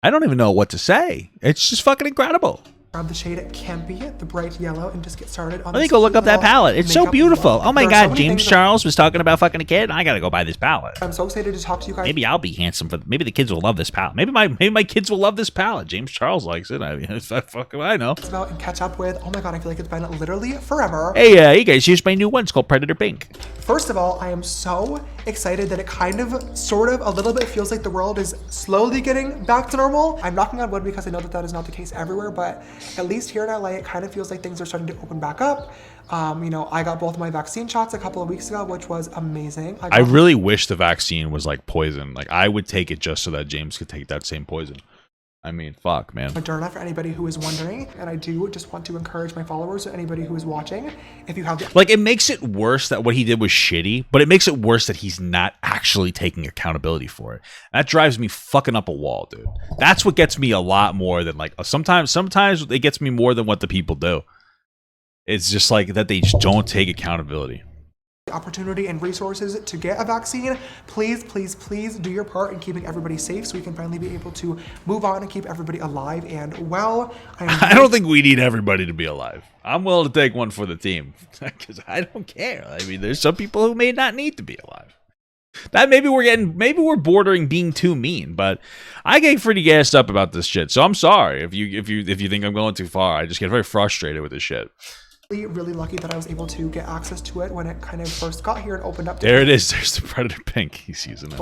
I don't even know what to say. It's just fucking incredible. Grab the shade Campy, the bright yellow, and just get started on. Let me go look up that palette. It's so beautiful. Oh my god, James Charles was talking about fucking a kid. I gotta go buy this palette. I'm so excited to talk to you guys. Maybe I'll be handsome for. Maybe the kids will love this palette. Maybe my kids will love this palette. James Charles likes it. I mean, fucking I know. It's about and catch up with. Oh my god, I feel like it's been literally forever. Hey guys, here's my new one. It's called Predator Pink. First of all, I am so excited that it kind of, sort of, a little bit feels like the world is slowly getting back to normal. I'm knocking on wood because I know that is not the case everywhere, but at least here in LA, it kind of feels like things are starting to open back up. You know, I got both my vaccine shots a couple of weeks ago, which was amazing. I really wish the vaccine was like poison. Like, I would take it just so that James could take that same poison. I mean, fuck, man. Moderna, for anybody who is wondering, and I do just want to encourage my followers or anybody who is watching, if you have like, it makes it worse that what he did was shitty, but it makes it worse that he's not actually taking accountability for it. That drives me fucking up a wall, dude. That's what gets me a lot more than like sometimes it gets me more than what the people do. It's just like that they just don't take accountability. Opportunity and resources to get a vaccine, please do your part in keeping everybody safe so we can finally be able to move on and keep everybody alive and well. I don't think we need everybody to be alive. I'm willing to take one for the team because I don't care. I mean, there's some people who may not need to be alive. That maybe we're bordering being too mean, but I get pretty gassed up about this shit. So I'm sorry if you think I'm going too far. I just get very frustrated with this shit. Really lucky that I was able to get access to it when it kind of first got here and opened up. There it is. There's the Predator Pink. He's using it.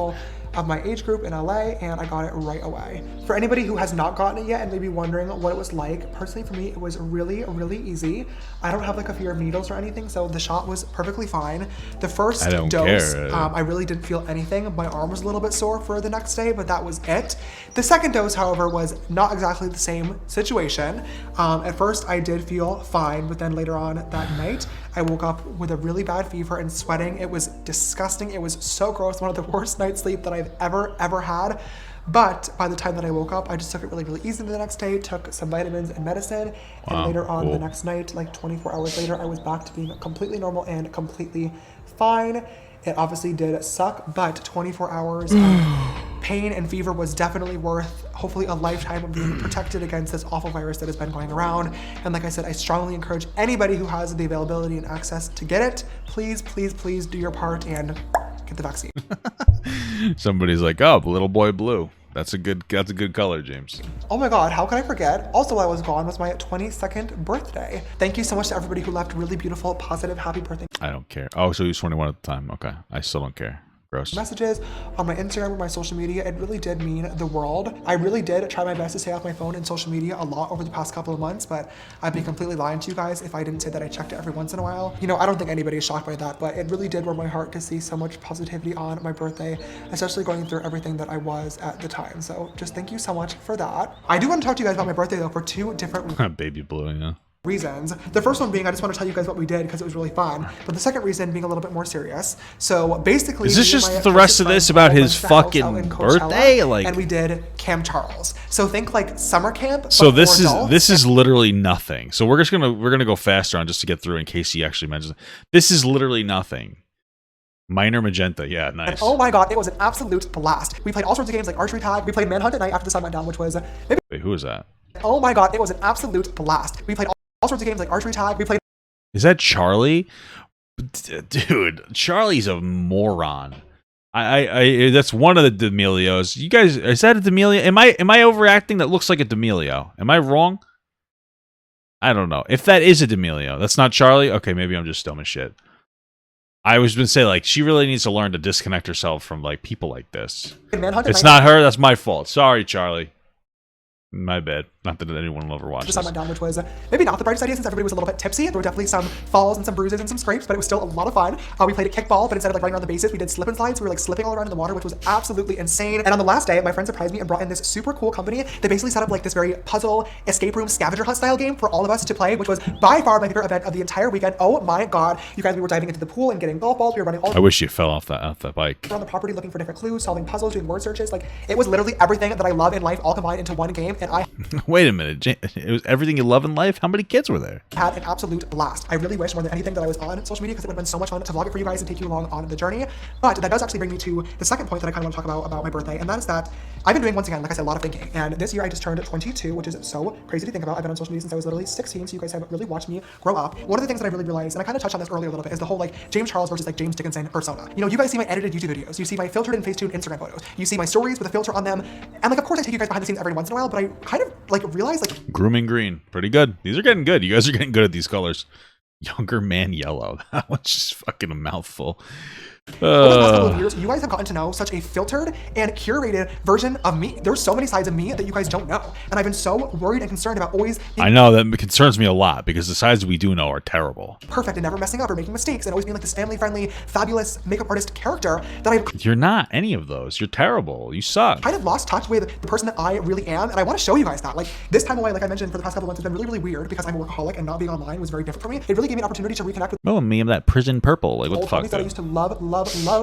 of my age group in LA, and I got it right away. For anybody who has not gotten it yet and maybe wondering what it was like, personally for me, it was really, really easy. I don't have like a fear of needles or anything, so the shot was perfectly fine. The first dose, I really didn't feel anything. My arm was a little bit sore for the next day, but that was it. The second dose, however, was not exactly the same situation. At first, I did feel fine, but then later on that night, I woke up with a really bad fever and sweating. It was disgusting. It was so gross. One of the worst night's sleep that I've ever had. But by the time that I woke up, I just took it really, really easy the next day, took some vitamins and medicine, and later on the next night, like 24 hours later, I was back to being completely normal and completely fine. It obviously did suck, but 24 hours of pain and fever was definitely worth hopefully a lifetime of being protected against this awful virus that has been going around. And like I said, I strongly encourage anybody who has the availability and access to get it. Please, please, please do your part and get the vaccine. Somebody's like, oh, little boy blue. That's a good color, James. Oh my God, how could I forget? Also, while I was gone was my 22nd birthday. Thank you so much to everybody who left really beautiful, positive, happy birthday. I don't care. Oh, so he was 21 at the time. Okay, I still don't care. Gross. Messages on my Instagram or my social media. It really did mean the world. I really did try my best to stay off my phone and social media a lot over the past couple of months, but I'd be completely lying to you guys if I didn't say that I checked it every once in a while. You know, I don't think anybody is shocked by that, but it really did warm my heart to see so much positivity on my birthday, especially going through everything that I was at the time. So just thank you so much for that. I do want to talk to you guys about my birthday though for two different Baby blue, yeah. reasons. The first one being, I just want to tell you guys what we did because it was really fun. But the second reason being a little bit more serious. So basically, is this just the rest of this about his fucking birthday? Like, and we did Camp Charles. So think like summer camp. So this is literally nothing. So we're gonna go faster on just to get through in case he actually mentions it. This is literally nothing. Minor magenta, yeah, nice. And oh my God, it was an absolute blast. We played all sorts of games like archery tag. We played Manhunt at night after the sun went down, which was maybe. Wait, who is that? Oh my God, it was an absolute blast. We played all sorts of games like archery tag. We played. Is that Charlie? Dude, Charlie's a moron. I that's one of the D'Amelios. You guys, is that a D'Amelio? Am I overacting? That looks like a D'Amelio. Am I wrong? I don't know. If that is a D'Amelio, that's not Charlie. Okay, maybe I'm just dumb as shit. I was gonna say, like, she really needs to learn to disconnect herself from like people like this. It's not her. That's my fault. Sorry, Charlie. My bad. Not that anyone will ever watch this. Went down, which was maybe not the brightest idea since everybody was a little bit tipsy. There were definitely some falls and some bruises and some scrapes, but it was still a lot of fun. We played a kickball, but instead of like running around the bases, we did slip and slides. We were like slipping all around in the water, which was absolutely insane. And on the last day, my friend surprised me and brought in this super cool company. They basically set up like this very puzzle escape room scavenger hunt style game for all of us to play, which was by far my favorite event of the entire weekend. Oh my God, you guys, we were diving into the pool and getting golf balls. We were running all. I wish you fell off that bike. Around the property looking for different clues, solving puzzles, doing word searches. Like it was literally everything that I love in life all combined into one game. And I. Wait a minute. It was everything you love in life? How many kids were there? Had an absolute blast. I really wish more than anything that I was on social media because it would have been so much fun to vlog it for you guys and take you along on the journey. But that does actually bring me to the second point that I kind of want to talk about my birthday, and that is that I've been doing, once again, like I said, a lot of thinking. And this year I just turned 22, which is so crazy to think about. I've been on social media since I was literally 16, so you guys haven't really watched me grow up. One of the things that I really realized, and I kind of touched on this earlier a little bit, is the whole like James Charles versus like James Dickinson persona. You know, you guys see my edited YouTube videos, you see my filtered and Facetune Instagram photos, you see my stories with a filter on them, and like of course I take you guys behind the scenes every once in a while, but I kind of like realize like grooming green. Pretty good. These are getting good. You guys are getting good at these colors. Younger man yellow. That one's just fucking a mouthful. Over the past couple of years, you guys have gotten to know such a filtered and curated version of me. There's so many sides of me that you guys don't know. And I've been so worried and concerned about always being I know, that concerns me a lot because the sides we do know are terrible. Perfect and never messing up or making mistakes and always being like this family-friendly, fabulous makeup artist character that I've... You're not any of those. You're terrible. You suck. Kind of lost touch with the person that I really am, and I want to show you guys that. Like, this time away, like I mentioned, for the past couple of months, it's been really, really weird because I'm a workaholic and not being online was very different for me. It really gave me an opportunity to reconnect with... Oh, me, I'm that prison purple. Like, what the fuck? That I used to love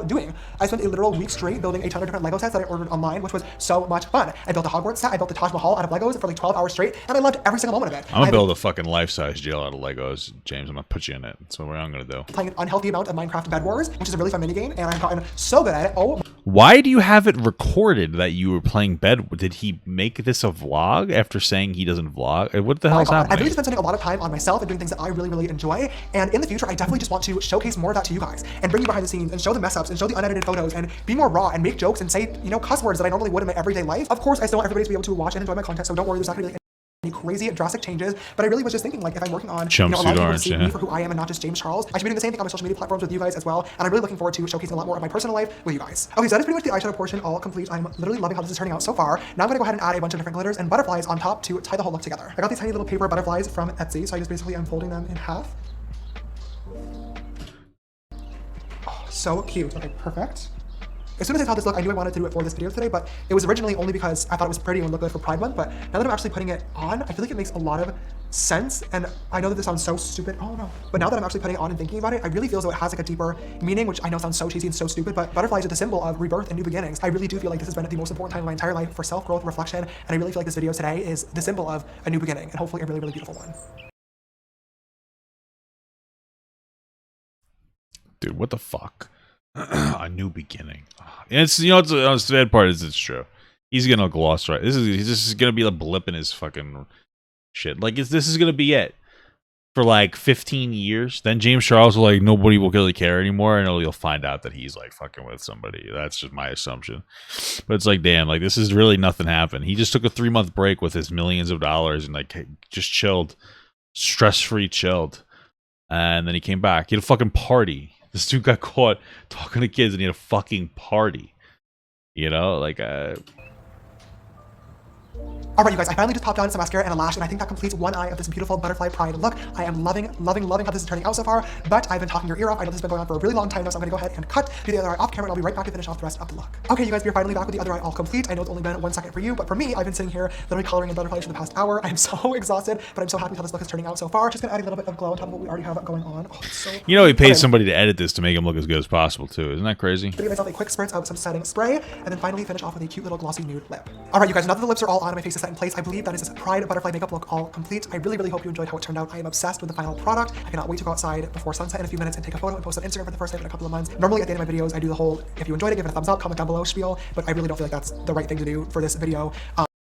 doing. I spent a literal week straight building a ton of different Lego sets that I ordered online, which was so much fun. I built a Hogwarts set, I built the Taj Mahal out of Legos for like 12 hours straight, and I loved every single moment of it. I'm gonna build a fucking life-size jail out of Legos, James. I'm gonna put you in it. That's what I'm gonna do. Playing an unhealthy amount of Minecraft Bed Wars, which is a really fun minigame, and I've gotten so good at it. Oh. Why do you have it recorded that you were playing Bed? Did he make this a vlog after saying he doesn't vlog? What the hell is happening? I've really been spending a lot of time on myself and doing things that I really, really enjoy. And in the future, I definitely just want to showcase more of that to you guys and bring you behind the scenes and show the mess ups and show the unedited photos and be more raw and make jokes and say, you know, cuss words that I normally would in my everyday life. Of course, I still want everybody to be able to watch and enjoy my content, so don't worry, there's not gonna be like crazy drastic changes, but I really was just thinking, like, if I'm working on, you know, a lot of people to see me for who I am and not just James Charles, I should be doing the same thing on my social media platforms with you guys as well, and I'm really looking forward to showcasing a lot more of my personal life with you guys. Okay, so that is pretty much the eyeshadow portion all complete. I'm literally loving how this is turning out so far. Now I'm gonna go ahead and add a bunch of different glitters and butterflies on top to tie the whole look together. I got these tiny little paper butterflies from Etsy, so I just basically am folding them in half. Oh, so cute. Okay, perfect. As soon as I saw this look, I knew I wanted to do it for this video today, but it was originally only because I thought it was pretty and would look good for Pride Month, but now that I'm actually putting it on, I feel like it makes a lot of sense, and I know that this sounds so stupid, oh no, but now that I'm actually putting it on and thinking about it, I really feel as though it has like a deeper meaning, which I know sounds so cheesy and so stupid, but butterflies are the symbol of rebirth and new beginnings. I really do feel like this has been the most important time of my entire life for self-growth, reflection, and I really feel like this video today is the symbol of a new beginning, and hopefully a really, really beautiful one. Dude, what the fuck? A new beginning. It's, you know, it's the sad part is it's true. He's gonna gloss right. This is gonna be a blip in his fucking shit. Like, this is gonna be it for like 15 years. Then James Charles will, like, nobody will really care anymore, and you'll find out that he's like fucking with somebody. That's just my assumption. But it's like, damn, like, this is really nothing happened. He just took a 3-month break with his millions of dollars and like just chilled, stress-free chilled, and then he came back. He had a fucking party. This dude got caught talking to kids and he had a fucking party. You know, like, Alright, you guys, I finally just popped on some mascara and a lash, and I think that completes one eye of this beautiful butterfly pride look. I am loving how this is turning out so far, but I've been talking your ear off. I know this has been going on for a really long time now, so I'm gonna go ahead and cut, do the other eye off camera, and I'll be right back to finish off the rest of the look. Okay, you guys, we're finally back with the other eye all complete. I know it's only been 1 second for you, but for me, I've been sitting here literally coloring in butterflies for the past hour. I'm so exhausted, but I'm so happy with how this look is turning out so far. Just gonna add a little bit of glow on top of what we already have going on. Oh, it's so you know, he paid somebody to edit this to make him look as good as possible, too. Isn't that crazy? Give myself a quick spritz of some setting spray, and then finally finish off with a cute little glossy nude lip. Alright, you guys, now that the lips are all on and my face is set in place, I believe that is this Pride butterfly makeup look all complete. I really, really hope you enjoyed how it turned out. I am obsessed with the final product. I cannot wait to go outside before sunset in a few minutes and take a photo and post on Instagram for the first time in a couple of months. Normally at the end of my videos, I do the whole, if you enjoyed it, give it a thumbs up, comment down below spiel, but I really don't feel like that's the right thing to do for this video.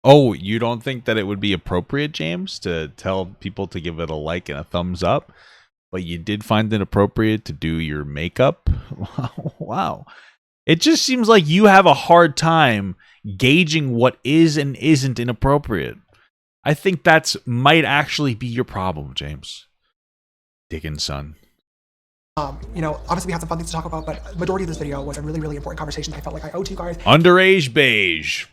Oh, you don't think that it would be appropriate, James, to tell people to give it a like and a thumbs up, but you did find it appropriate to do your makeup? Wow. It just seems like you have a hard time gauging what is and isn't inappropriate. I think that's might actually be your problem, James. Dickens, son. You know, obviously we had some fun things to talk about, but majority of this video was a really, really important conversation I felt like I owed to you guys. Underage beige.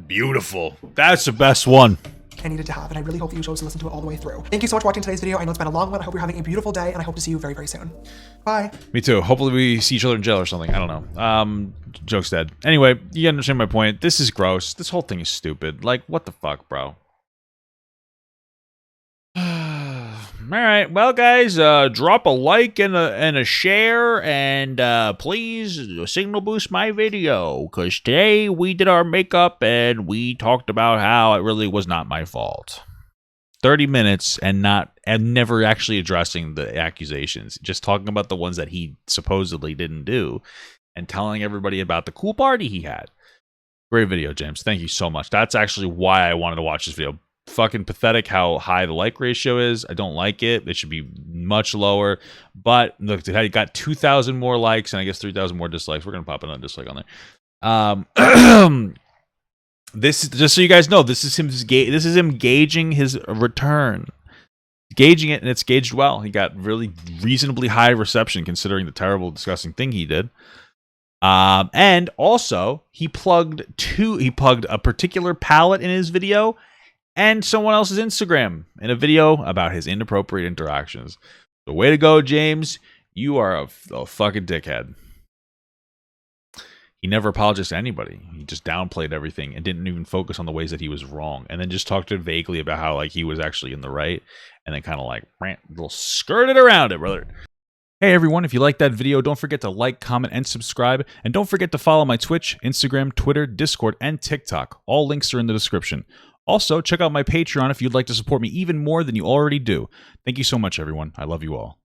Beautiful. That's the best one I needed to have, and I really hope you chose to listen to it all the way through. Thank you so much for watching today's video. I know it's been a long one. I hope you're having a beautiful day, and I hope to see you very, very soon. Bye. Me too. Hopefully we see each other in jail or something. I don't know. Joke's dead. Anyway, you understand my point. This is gross. This whole thing is stupid. Like, what the fuck, bro? Alright, well, guys, drop a like and a share, and please signal boost my video, because today we did our makeup and we talked about how it really was not my fault. 30 minutes and never actually addressing the accusations, just talking about the ones that he supposedly didn't do and telling everybody about the cool party he had. Great video, James. Thank you so much. That's actually why I wanted to watch this video. Fucking pathetic how high the like ratio is. I don't like it. It should be much lower. But look, it got 2,000 more likes and I guess 3,000 more dislikes. We're gonna pop another dislike on there. This, just so you guys know, this is him gauging his return, gauging it, and it's gauged well. He got really reasonably high reception considering the terrible, disgusting thing he did. And also he plugged a particular palette in his video and someone else's Instagram in a video about his inappropriate interactions. So way to go, James. You are a fucking dickhead. He never apologized to anybody. He just downplayed everything and didn't even focus on the ways that he was wrong. And then just talked vaguely about how like he was actually in the right. And then kind of like little skirted around it, brother. Hey everyone, if you liked that video, don't forget to like, comment, and subscribe. And don't forget to follow my Twitch, Instagram, Twitter, Discord, and TikTok. All links are in the description. Also, check out my Patreon if you'd like to support me even more than you already do. Thank you so much, everyone. I love you all.